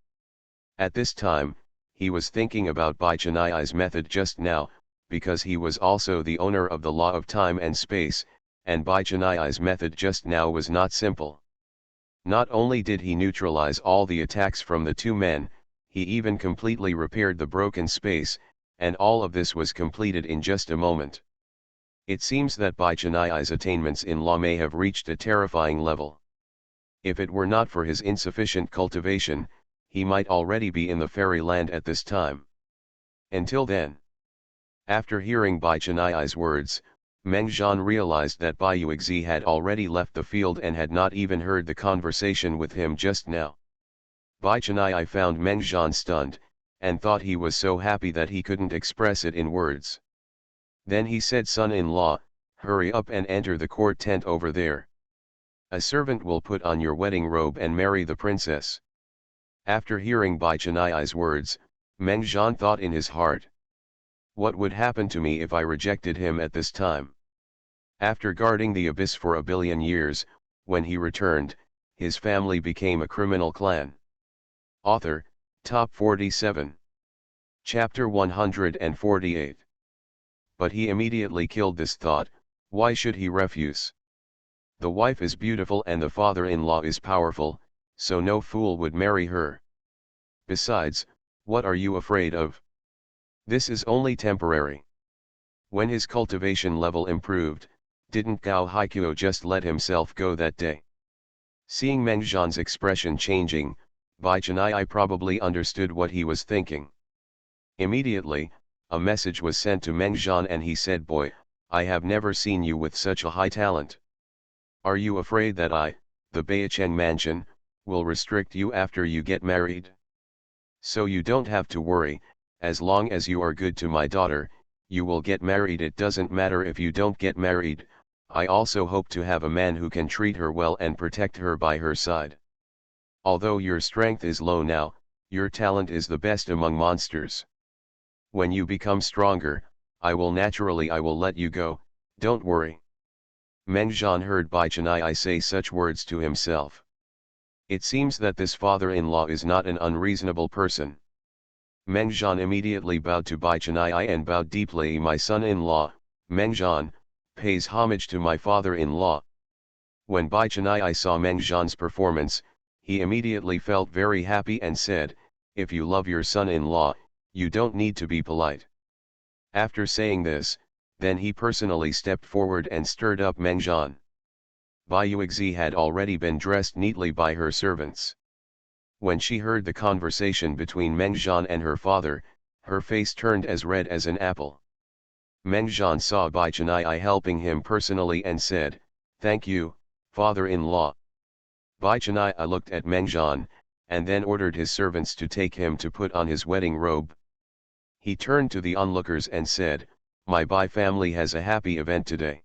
At this time, he was thinking about Bai Chanai's method just now, because he was also the owner of the law of time and space, and Bai Chanai's method just now was not simple. Not only did he neutralize all the attacks from the two men, he even completely repaired the broken space, and all of this was completed in just a moment. It seems that Bai Chanai's attainments in law may have reached a terrifying level. If it were not for his insufficient cultivation, he might already be in the fairyland at this time. Until then. After hearing Bai Chaniai's words, Meng Zhan realized that Bai Yuexi had already left the field and had not even heard the conversation with him just now. Bai Chaniai found Meng Zhan stunned, and thought he was so happy that he couldn't express it in words. Then he said, "Son-in-law, hurry up and enter the court tent over there. A servant will put on your wedding robe and marry the princess." After hearing Bai Chaniai's words, Meng Zhan thought in his heart, what would happen to me if I rejected him at this time? After guarding the abyss for a billion years, when he returned, his family became a criminal clan. Author, Top 47. Chapter 148. But he immediately killed this thought. Why should he refuse? The wife is beautiful and the father-in-law is powerful, so no fool would marry her. Besides, what are you afraid of? This is only temporary. When his cultivation level improved, didn't Gao Haikuo just let himself go that day? Seeing Meng Zhan's expression changing, Bai Chaniai probably understood what he was thinking. Immediately, a message was sent to Meng Zhan and he said, "Boy, I have never seen you with such a high talent. Are you afraid that I, the Beicheng mansion, will restrict you after you get married? So you don't have to worry. As long as you are good to my daughter, you will get married. It doesn't matter if you don't get married. I also hope to have a man who can treat her well and protect her by her side. Although your strength is low now, your talent is the best among monsters. When you become stronger, I will let you go, don't worry." Meng Zhan heard Bai Chaniai say such words to himself. It seems that this father-in-law is not an unreasonable person. Meng Zhan immediately bowed to Bai Chaniai and bowed deeply. "My son-in-law, Meng Zhan, pays homage to my father-in-law." When Bai Chaniai saw Meng Zhan's performance, he immediately felt very happy and said, "If you love your son-in-law, you don't need to be polite." After saying this, then he personally stepped forward and stirred up Meng Zhan. Bai Yuexi had already been dressed neatly by her servants. When she heard the conversation between Meng Zhan and her father, her face turned as red as an apple. Meng Zhan saw Bai Chaniai helping him personally and said, "Thank you, father-in-law." Bai Chaniai looked at Meng Zhan, and then ordered his servants to take him to put on his wedding robe. He turned to the onlookers and said, "My Bai family has a happy event today.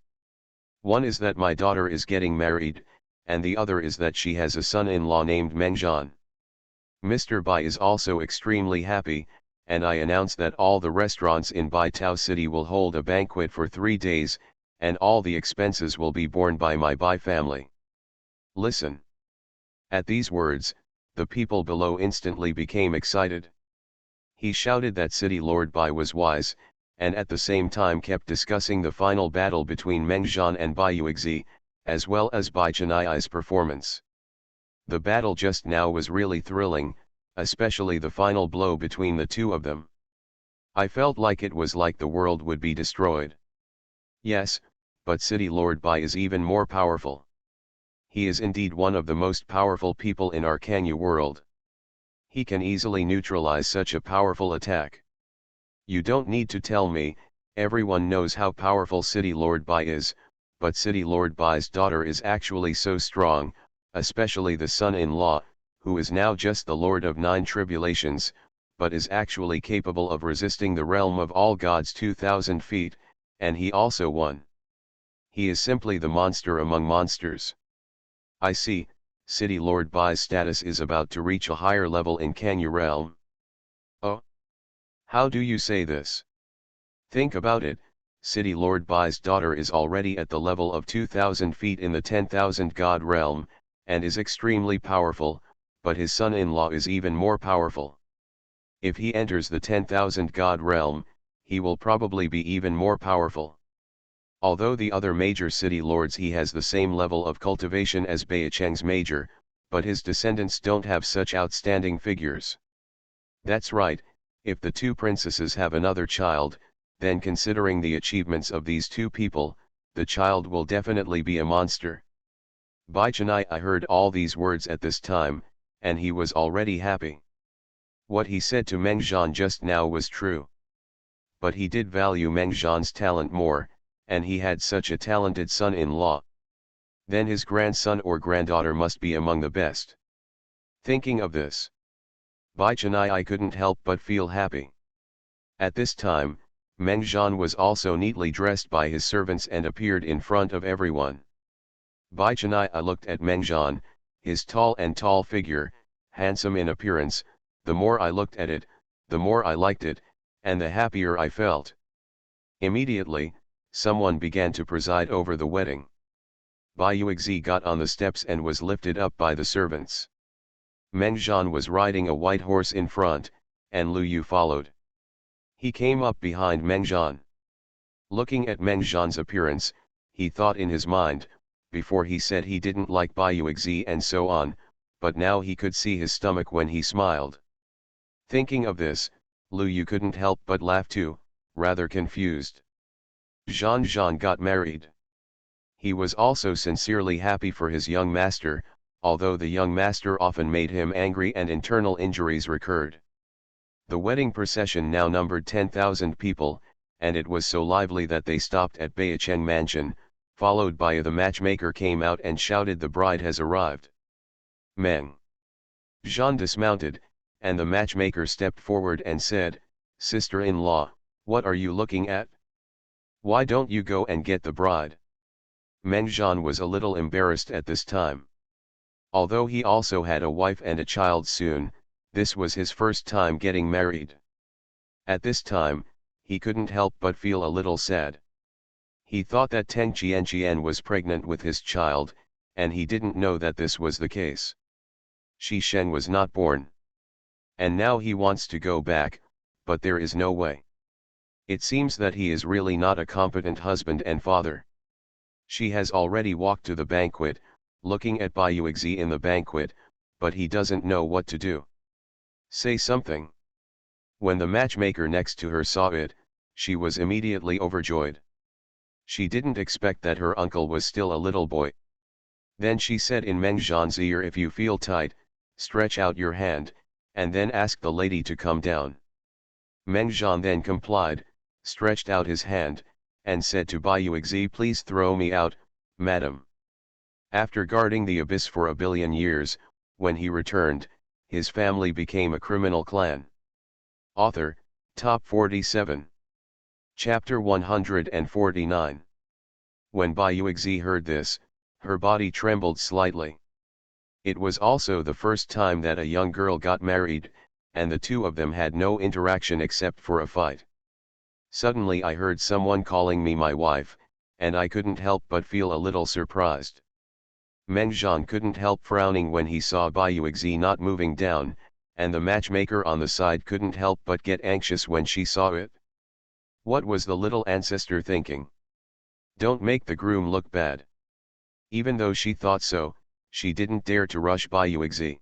One is that my daughter is getting married, and the other is that she has a son-in-law named Meng Zhan. Mr. Bai is also extremely happy, and I announce that all the restaurants in Bai Tao City will hold a banquet for 3 days, and all the expenses will be borne by my Bai family. Listen." At these words, the people below instantly became excited. He shouted that City Lord Bai was wise, and at the same time kept discussing the final battle between Meng Zhan and Bai Yuexi, as well as Bai Chaniai's performance. The battle just now was really thrilling, especially the final blow between the two of them. I felt like it was like the world would be destroyed. Yes, but City Lord Bai is even more powerful. He is indeed one of the most powerful people in our Kanya world. He can easily neutralize such a powerful attack. You don't need to tell me, everyone knows how powerful City Lord Bai is, but City Lord Bai's daughter is actually so strong, especially the son-in-law, who is now just the Lord of 9 tribulations, but is actually capable of resisting the realm of all gods 2,000 feet, and he also won. He is simply the monster among monsters. I see, City Lord Bai's status is about to reach a higher level in Kanya realm. Oh? How do you say this? Think about it, City Lord Bai's daughter is already at the level of 2,000 feet in the 10,000 god realm, and is extremely powerful, but his son-in-law is even more powerful. If he enters the 10,000 god realm, he will probably be even more powerful. Although the other major city lords he has the same level of cultivation as Beicheng's major, but his descendants don't have such outstanding figures. That's right, if the 2 princesses have another child, then considering the achievements of these 2 people, the child will definitely be a monster. Bai Chaniai heard all these words at this time, and he was already happy. What he said to Meng Zhan just now was true. But he did value Meng Zhan's talent more, and he had such a talented son-in-law. Then his grandson or granddaughter must be among the best. Thinking of this, Bai Chennai couldn't help but feel happy. At this time, Meng Zhan was also neatly dressed by his servants and appeared in front of everyone. Bai Chennai looked at Meng Zhan, his tall figure, handsome in appearance. The more I looked at it, the more I liked it, and the happier I felt. Immediately, someone began to preside over the wedding. Bai Yuexi got on the steps and was lifted up by the servants. Meng Zhan was riding a white horse in front, and Lu Yu followed. He came up behind Meng Zhan. Looking at Meng Zhan's appearance, he thought in his mind, before he said he didn't like Bai Yuexi and so on, but now he could see his stomach when he smiled. Thinking of this, Lu Yu couldn't help but laugh too, rather confused. Zhan got married. He was also sincerely happy for his young master, although the young master often made him angry and internal injuries recurred. The wedding procession now numbered 10,000 people, and it was so lively that they stopped at Beicheng Mansion, followed by the matchmaker came out and shouted the bride has arrived. Meng Zhan dismounted, and the matchmaker stepped forward and said, "Sister-in-law, what are you looking at? Why don't you go and get the bride?" Meng Zhan was a little embarrassed at this time. Although he also had a wife and a child soon, this was his first time getting married. At this time, he couldn't help but feel a little sad. He thought that Teng Qianqian was pregnant with his child, and he didn't know that this was the case. Shi Shen was not born. And now he wants to go back, but there is no way. It seems that he is really not a competent husband and father. She has already walked to the banquet, looking at Bai Yuexi in the banquet, but he doesn't know what to do. Say something. When the matchmaker next to her saw it, she was immediately overjoyed. She didn't expect that her uncle was still a little boy. Then she said in Meng Zhan's ear, "If you feel tight, stretch out your hand, and then ask the lady to come down." Meng Zhan then complied, stretched out his hand, and said to Bai Yuexi, "Please throw me out, madam." After guarding the abyss for a billion years, when he returned, his family became a criminal clan. Author, Top 47. Chapter 149. When Bai Yuexi heard this, her body trembled slightly. It was also the first time that a young girl got married, and the two of them had no interaction except for a fight. Suddenly I heard someone calling me my wife, and I couldn't help but feel a little surprised. Meng Zhan couldn't help frowning when he saw Bai Yuexi not moving down, and the matchmaker on the side couldn't help but get anxious when she saw it. What was the little ancestor thinking? Don't make the groom look bad. Even though she thought so, she didn't dare to rush Bai Yuexi.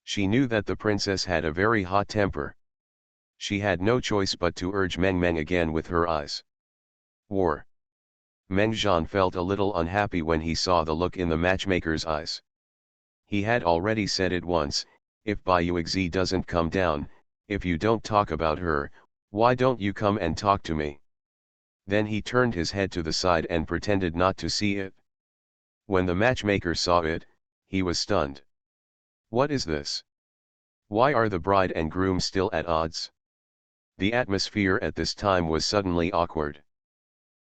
She knew that the princess had a very hot temper. She had no choice but to urge Meng again with her eyes. War. Meng Zhan felt a little unhappy when he saw the look in the matchmaker's eyes. He had already said it once, "If Bai Yuexi doesn't come down, if you don't talk about her, why don't you come and talk to me?" Then he turned his head to the side and pretended not to see it. When the matchmaker saw it, he was stunned. What is this? Why are the bride and groom still at odds? The atmosphere at this time was suddenly awkward.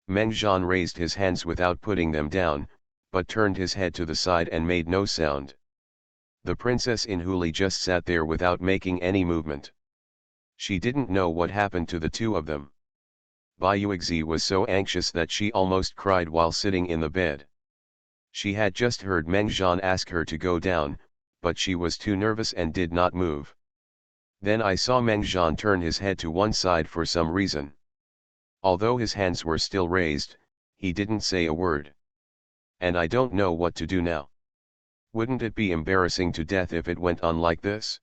Meng Zhan raised his hands without putting them down, but turned his head to the side and made no sound. The princess in Huli just sat there without making any movement. She didn't know what happened to the two of them. Bai Yuexi was so anxious that she almost cried while sitting in the bed. She had just heard Meng Zhan ask her to go down, but she was too nervous and did not move. Then I saw Meng Zhan turn his head to one side for some reason. Although his hands were still raised, he didn't say a word. And I don't know what to do now. Wouldn't it be embarrassing to death if it went on like this?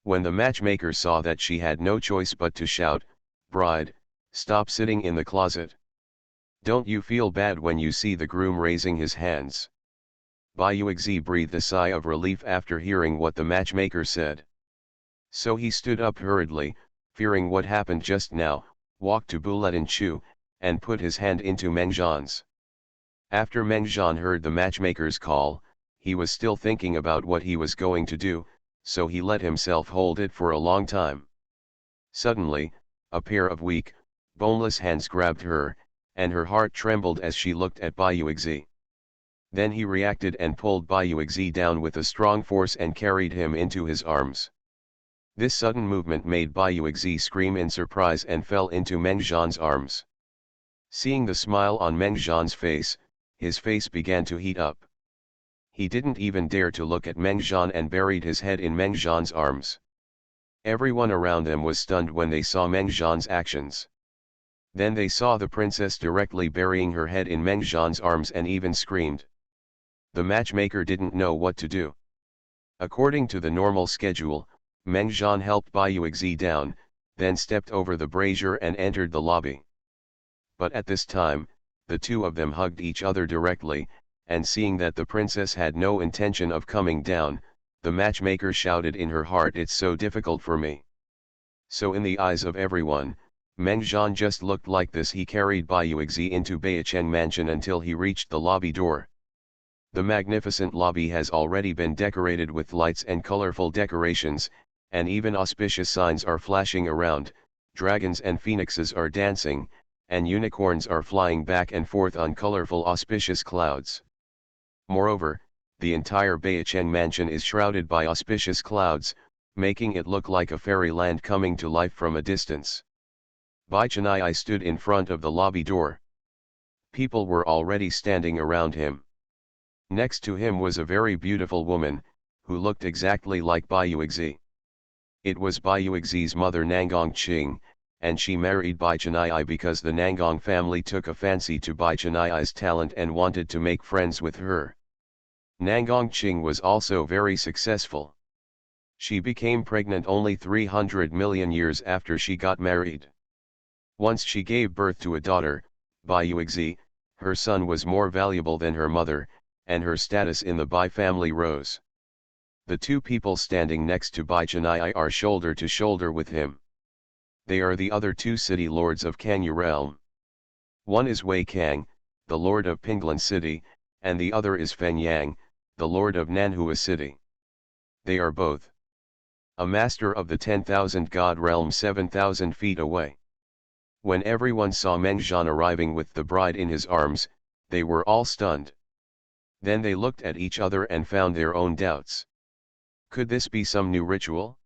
When the matchmaker saw that she had no choice but to shout, "Bride, stop sitting in the closet. Don't you feel bad when you see the groom raising his hands?" Bai Yuexi breathed a sigh of relief after hearing what the matchmaker said. So he stood up hurriedly, fearing what happened just now, walked to Bouletin Chu, and put his hand into Mengjian's. After Mengjian heard the matchmaker's call, he was still thinking about what he was going to do, so he let himself hold it for a long time. Suddenly, a pair of weak, boneless hands grabbed her, and her heart trembled as she looked at Bai Yuexi. Then he reacted and pulled Bai Yuexi down with a strong force and carried him into his arms. This sudden movement made Bai Yuexi scream in surprise and fell into Mengjian's arms. Seeing the smile on Mengjian's face, his face began to heat up. He didn't even dare to look at Mengjian and buried his head in Mengjian's arms. Everyone around them was stunned when they saw Mengjian's actions. Then they saw the princess directly burying her head in Mengjian's arms and even screamed. The matchmaker didn't know what to do. According to the normal schedule, Mengjian helped Bai Yuexi down, then stepped over the brazier and entered the lobby. But at this time, the two of them hugged each other directly, and seeing that the princess had no intention of coming down, the matchmaker shouted in her heart, "It's so difficult for me." So in the eyes of everyone, Mengjian just looked like this. He carried Bai Yuexi into Beicheng mansion until he reached the lobby door. The magnificent lobby has already been decorated with lights and colorful decorations, and even auspicious signs are flashing around, dragons and phoenixes are dancing, and unicorns are flying back and forth on colorful auspicious clouds. Moreover, the entire Beicheng mansion is shrouded by auspicious clouds, making it look like a fairyland coming to life from a distance. Bai Chenai stood in front of the lobby door. People were already standing around him. Next to him was a very beautiful woman, who looked exactly like Bai Yuexi. It was Bai Yuexi's mother Nangong Qing, and she married Bai Chenai because the Nangong family took a fancy to Bai Chenai's talent and wanted to make friends with her. Nangong Qing was also very successful. She became pregnant only 300 million years after she got married. Once she gave birth to a daughter, Bai Yuexi. Her son was more valuable than her mother, and her status in the Bai family rose. The two people standing next to Bai Chenai are shoulder to shoulder with him. They are the other two city lords of Kangyu realm. One is Wei Kang, the lord of Pinglan city, and the other is Feng Yang, the lord of Nanhua city. They are both a master of the 10,000 god realm 7,000 feet away. When everyone saw Mengjian arriving with the bride in his arms, they were all stunned. Then they looked at each other and found their own doubts. Could this be some new ritual?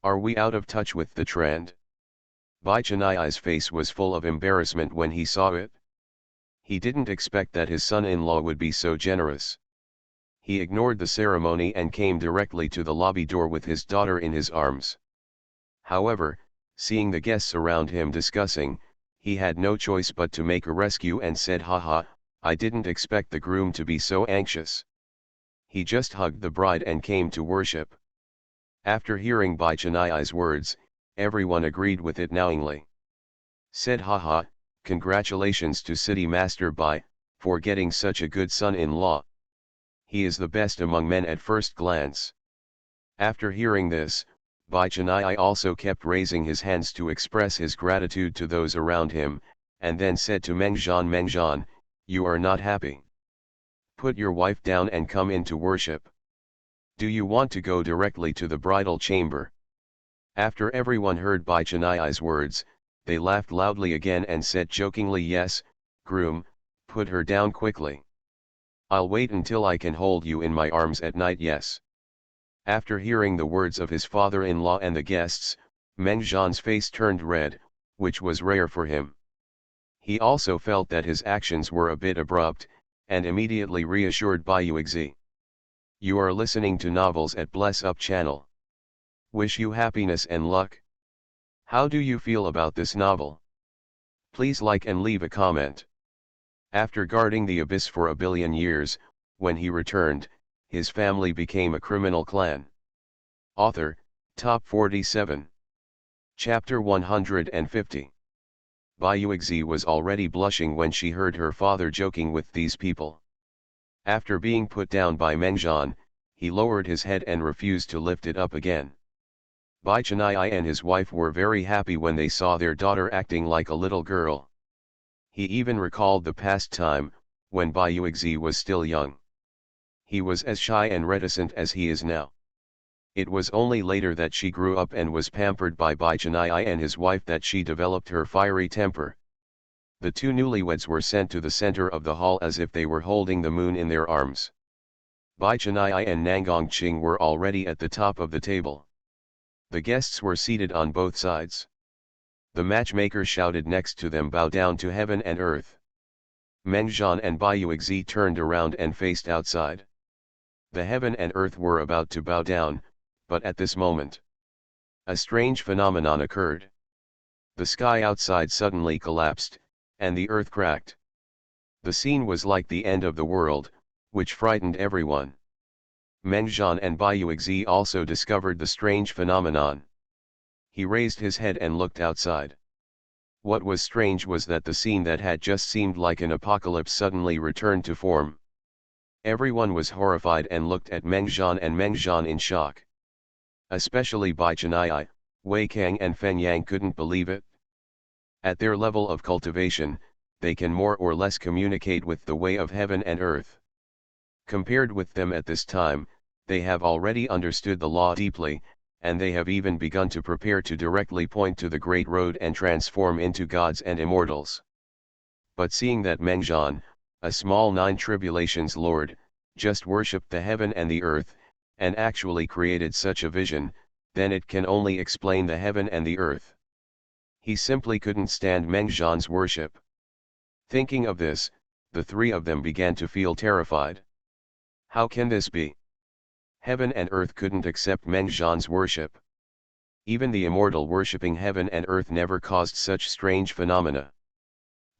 Are we out of touch with the trend? Bai Chenai's face was full of embarrassment when he saw it. He didn't expect that his son-in-law would be so generous. He ignored the ceremony and came directly to the lobby door with his daughter in his arms. However, seeing the guests around him discussing, he had no choice but to make a rescue and said, "Haha, I didn't expect the groom to be so anxious." He just hugged the bride and came to worship. After hearing Bai Chenai's words, everyone agreed with it knowingly. Said, "Haha, congratulations to City Master Bai, for getting such a good son-in-law. He is the best among men at first glance." After hearing this, Bai Chenai also kept raising his hands to express his gratitude to those around him, and then said to Mengjian, "Mengjian, you are not happy. Put your wife down and come into worship. Do you want to go directly to the bridal chamber?" After everyone heard Bai Chenai's words, they laughed loudly again and said jokingly, "Yes, groom, put her down quickly. I'll wait until I can hold you in my arms at night, yes." After hearing the words of his father-in-law and the guests, Mengjian's face turned red, which was rare for him. He also felt that his actions were a bit abrupt, and immediately reassured Bai Yuexi. You are listening to Novels at Bless Up channel. Wish you happiness and luck. How do you feel about this novel? Please like and leave a comment. After guarding the abyss for a billion years, when he returned, his family became a criminal clan. Author, Top 47. Chapter 150. Bai Yuexi was already blushing when she heard her father joking with these people. After being put down by Mengjian, he lowered his head and refused to lift it up again. Bai Chennai and his wife were very happy when they saw their daughter acting like a little girl. He even recalled the past time, when Bai Yuexi was still young. He was as shy and reticent as he is now. It was only later that she grew up and was pampered by Bai Chennai and his wife that she developed her fiery temper. The two newlyweds were sent to the center of the hall as if they were holding the moon in their arms. Bai Chennai and Nangong Ching were already at the top of the table. The guests were seated on both sides. The matchmaker shouted next to them, "Bow down to heaven and earth." Meng Zhan and Bai Yuexi turned around and faced outside. The heaven and earth were about to bow down, but at this moment, a strange phenomenon occurred. The sky outside suddenly collapsed, and the earth cracked. The scene was like the end of the world, which frightened everyone. Meng Zhan and Bai Yuexi also discovered the strange phenomenon. He raised his head and looked outside. What was strange was that the scene that had just seemed like an apocalypse suddenly returned to form. Everyone was horrified and looked at Meng Zhan in shock. Especially Bai Chennai, Wei Kang and Feng Yang couldn't believe it. At their level of cultivation, they can more or less communicate with the way of heaven and earth. Compared with them at this time, they have already understood the law deeply, and they have even begun to prepare to directly point to the great road and transform into gods and immortals. But seeing that Meng Zhan, a small nine tribulations lord, just worshipped the heaven and the earth, and actually created such a vision, then it can only explain the heaven and the earth. He simply couldn't stand Meng Zhan's worship. Thinking of this, the three of them began to feel terrified. How can this be? Heaven and earth couldn't accept Meng Zhan's worship. Even the immortal worshipping heaven and earth never caused such strange phenomena.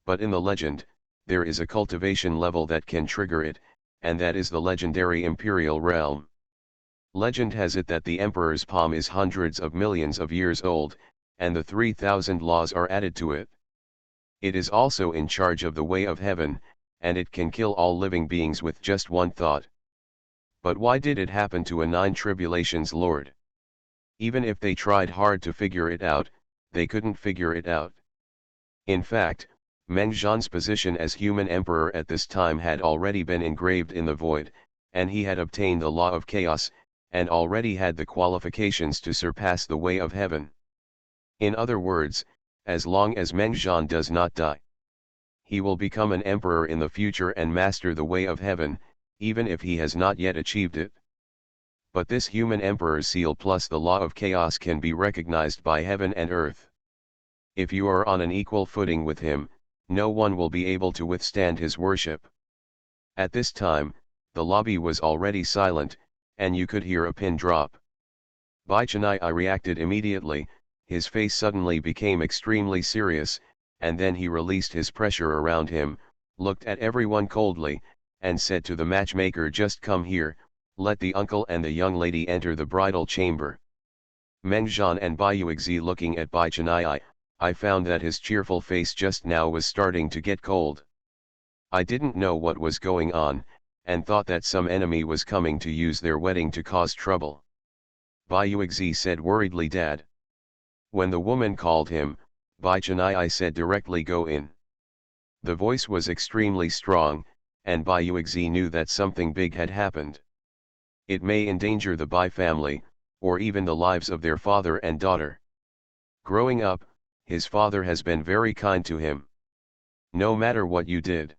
But in the legend, there is a cultivation level that can trigger it, and that is the legendary imperial realm. Legend has it that the emperor's palm is hundreds of millions of years old, and the 3,000 laws are added to it. It is also in charge of the way of heaven, and it can kill all living beings with just one thought. But why did it happen to a nine tribulations lord? Even if they tried hard to figure it out, they couldn't figure it out. In fact, Meng Zhan's position as human emperor at this time had already been engraved in the void, and he had obtained the law of chaos, and already had the qualifications to surpass the way of heaven. In other words, as long as Meng Zhan does not die, he will become an emperor in the future and master the way of heaven, even if he has not yet achieved it. But this human emperor's seal plus the law of chaos can be recognized by heaven and earth. If you are on an equal footing with him, no one will be able to withstand his worship. At this time, the lobby was already silent, and you could hear a pin drop. Bai Chennai reacted immediately. His face suddenly became extremely serious, and then he released his pressure around him, looked at everyone coldly, and said to the matchmaker, "Just come here, let the uncle and the young lady enter the bridal chamber." Meng Zhan and Bai Yuexi looking at Bai Chennai, I found that his cheerful face just now was starting to get cold. I didn't know what was going on, and thought that some enemy was coming to use their wedding to cause trouble. Bai Yuexi said worriedly, "Dad." When the woman called him, Bai Chennai said directly, "Go in." The voice was extremely strong, and Bai Yuexi knew that something big had happened. It may endanger the Bai family, or even the lives of their father and daughter. Growing up, his father has been very kind to him. No matter what you did,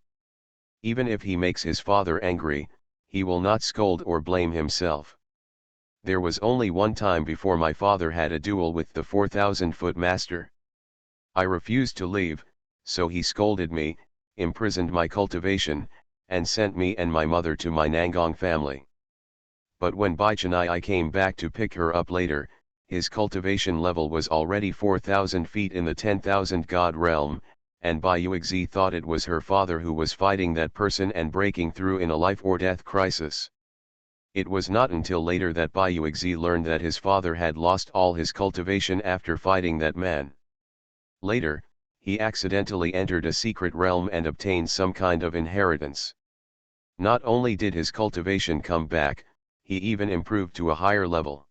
even if he makes his father angry, he will not scold or blame himself. There was only one time before my father had a duel with the 4,000-foot master. I refused to leave, so he scolded me, imprisoned my cultivation, and sent me and my mother to my Nangong family. But when Bai Chennai came back to pick her up later, his cultivation level was already 4,000 feet in the 10,000 god realm, and Bai Yuexi thought it was her father who was fighting that person and breaking through in a life-or-death crisis. It was not until later that Bai Yuexi learned that his father had lost all his cultivation after fighting that man. Later, he accidentally entered a secret realm and obtained some kind of inheritance. Not only did his cultivation come back, he even improved to a higher level.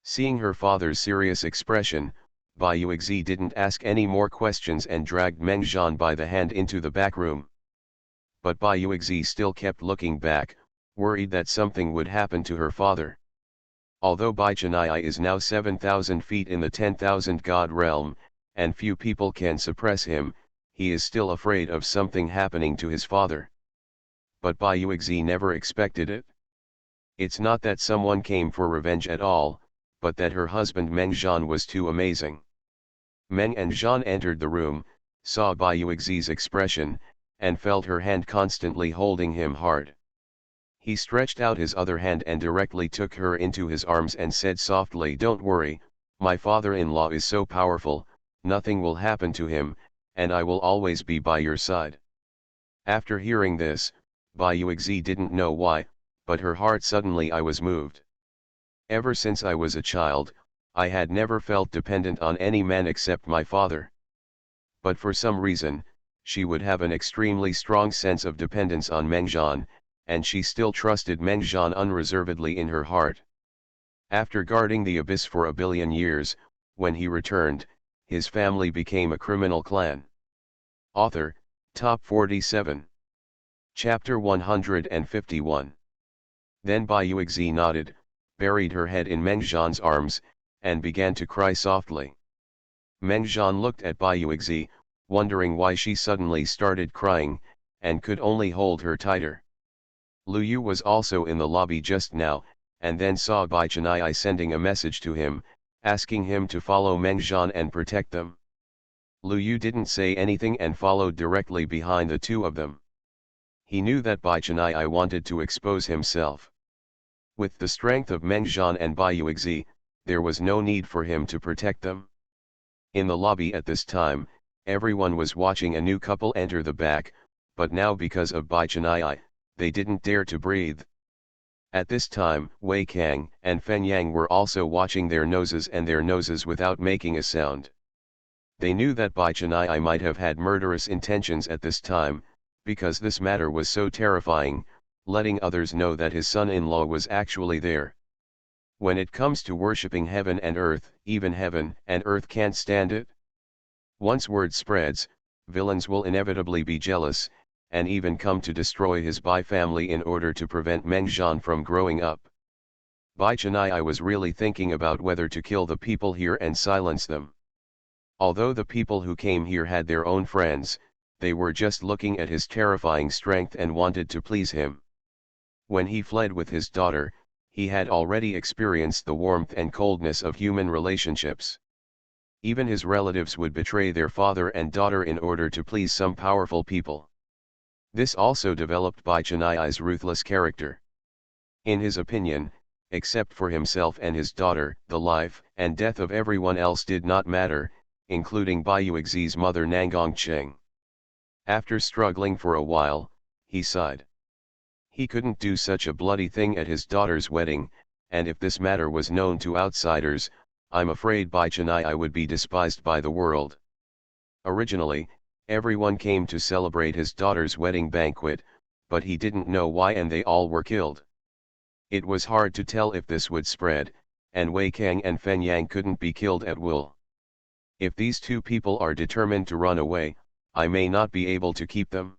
Seeing her father's serious expression, Bai Yuexi didn't ask any more questions and dragged Meng Zhan by the hand into the back room. But Bai Yuexi still kept looking back, worried that something would happen to her father. Although Bai Chennai is now 7,000 feet in the 10,000 god realm, and few people can suppress him, he is still afraid of something happening to his father. But Bai Yuexi never expected it. It's not that someone came for revenge at all, but that her husband Meng Zhan was too amazing. Meng and Zhan entered the room, saw Bai Yuexi's expression, and felt her hand constantly holding him hard. He stretched out his other hand and directly took her into his arms and said softly, "Don't worry, my father-in-law is so powerful, nothing will happen to him, and I will always be by your side." After hearing this, Bai Yuexi didn't know why, but her heart suddenly I was moved. Ever since I was a child, I had never felt dependent on any man except my father. But for some reason, she would have an extremely strong sense of dependence on Meng Zhan, and she still trusted Meng Zhan unreservedly in her heart. After guarding the abyss for 1 billion years, when he returned, his family became a criminal clan. Author, Top 47. Chapter 151. Then Bai Yuexi nodded, buried her head in Meng Zhan's arms, and began to cry softly. Meng Zhan looked at Bai Yuexi, wondering why she suddenly started crying, and could only hold her tighter. Lu Yu was also in the lobby just now, and then saw Bai Chennai sending a message to him, asking him to follow Meng Zhan and protect them. Lu Yu didn't say anything and followed directly behind the two of them. He knew that Bai Chennai wanted to expose himself. With the strength of Meng Zhan and Bai Yuexi, there was no need for him to protect them. In the lobby at this time, everyone was watching a new couple enter the back, but now because of Bai Chennai, they didn't dare to breathe. At this time, Wei Kang and Fen Yang were also watching their noses without making a sound. They knew that Bai Chennai might have had murderous intentions at this time, because this matter was so terrifying, letting others know that his son-in-law was actually there. When it comes to worshipping heaven and earth, even heaven and earth can't stand it. Once word spreads, villains will inevitably be jealous, and even come to destroy his Bai family in order to prevent Meng Zhan from growing up. Bai Chennai was really thinking about whether to kill the people here and silence them. Although the people who came here had their own friends, they were just looking at his terrifying strength and wanted to please him. When he fled with his daughter, he had already experienced the warmth and coldness of human relationships. Even his relatives would betray their father and daughter in order to please some powerful people. This also developed Bai Chennai's ruthless character. In his opinion, except for himself and his daughter, the life and death of everyone else did not matter, including Bai Yuexi's mother Nanggong Cheng. After struggling for a while, he sighed. He couldn't do such a bloody thing at his daughter's wedding, and if this matter was known to outsiders, I'm afraid Bai Chennai would be despised by the world. Originally, everyone came to celebrate his daughter's wedding banquet, but he didn't know why and they all were killed. It was hard to tell if this would spread, and Wei Kang and Fen Yang couldn't be killed at will. If these two people are determined to run away, I may not be able to keep them.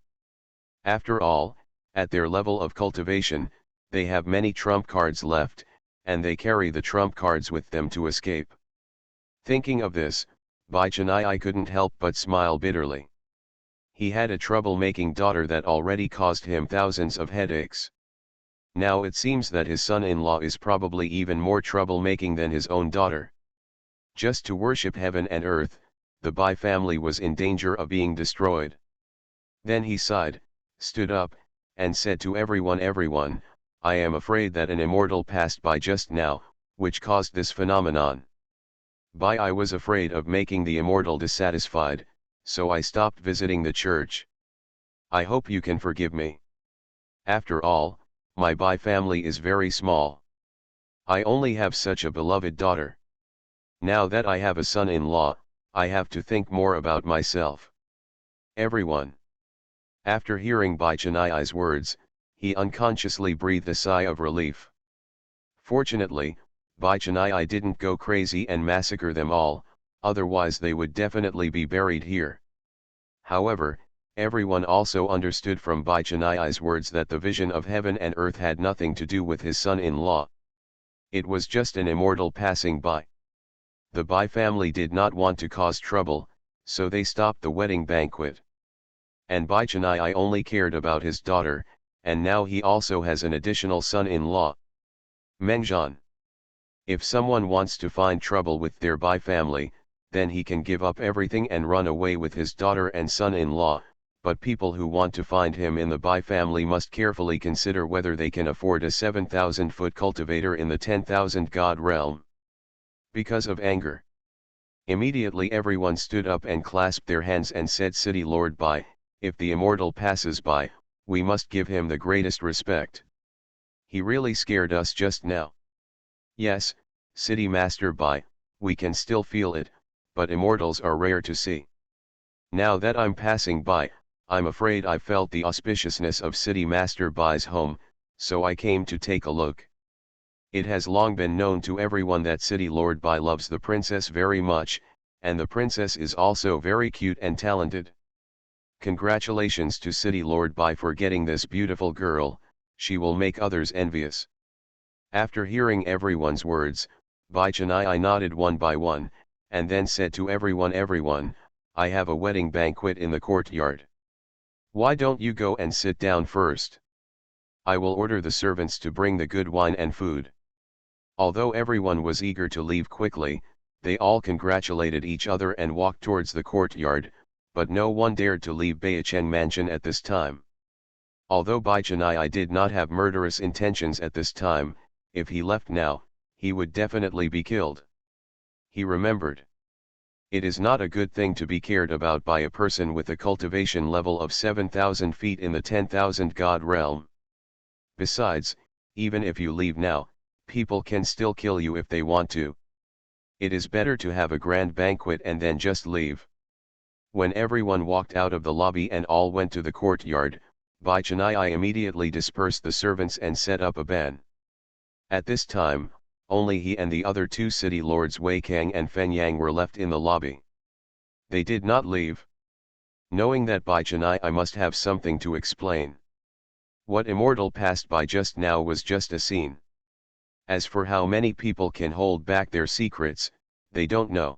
After all, at their level of cultivation, they have many trump cards left, and they carry the trump cards with them to escape. Thinking of this, Bai Chennai couldn't help but smile bitterly. He had a troublemaking daughter that already caused him thousands of headaches. Now it seems that his son-in-law is probably even more troublemaking than his own daughter. Just to worship heaven and earth, the Bai family was in danger of being destroyed. Then he sighed, stood up, and said to everyone, I am afraid that an immortal passed by just now, which caused this phenomenon. I was afraid of making the immortal dissatisfied, so I stopped visiting the church. I hope you can forgive me. After all, my Bai family is very small. I only have such a beloved daughter. Now that I have a son-in-law, I have to think more about myself. Everyone. After hearing Bai Chennai's words, he unconsciously breathed a sigh of relief. Fortunately, Bai Chennai didn't go crazy and massacre them all, otherwise they would definitely be buried here. However, everyone also understood from Bai Chennai's words that the vision of heaven and earth had nothing to do with his son-in-law. It was just an immortal passing by. The Bai family did not want to cause trouble, so they stopped the wedding banquet. And Bai Chennai only cared about his daughter, and now he also has an additional son-in-law. Mengjian. If someone wants to find trouble with their Bai family, then he can give up everything and run away with his daughter and son-in-law, but people who want to find him in the Bai family must carefully consider whether they can afford a 7,000-foot cultivator in the 10,000 god realm. Because of anger. Immediately everyone stood up and clasped their hands and said, City Lord Bai, if the immortal passes by, we must give him the greatest respect. He really scared us just now. Yes, City Master Bai, we can still feel it, but immortals are rare to see. Now that I'm passing by, I'm afraid I felt the auspiciousness of City Master Bai's home, so I came to take a look. It has long been known to everyone that City Lord Bai loves the princess very much, and the princess is also very cute and talented. Congratulations to City Lord Bai for getting this beautiful girl, she will make others envious. After hearing everyone's words, Bai Chennai nodded one by one, and then said to everyone, I have a wedding banquet in the courtyard. Why don't you go and sit down first? I will order the servants to bring the good wine and food. Although everyone was eager to leave quickly, they all congratulated each other and walked towards the courtyard, but no one dared to leave Baicheng mansion at this time. Although Bai Chennai did not have murderous intentions at this time, if he left now, he would definitely be killed. He remembered. It is not a good thing to be cared about by a person with a cultivation level of 7,000 feet in the 10,000 god realm. Besides, even if you leave now, people can still kill you if they want to. It is better to have a grand banquet and then just leave. When everyone walked out of the lobby and all went to the courtyard, Bai Chennai immediately dispersed the servants and set up a ban. At this time, only he and the other two city lords Wei Kang and Fen Yang were left in the lobby. They did not leave. Knowing that Bai Chennai must have something to explain. What immortal passed by just now was just a scene. As for how many people can hold back their secrets, they don't know.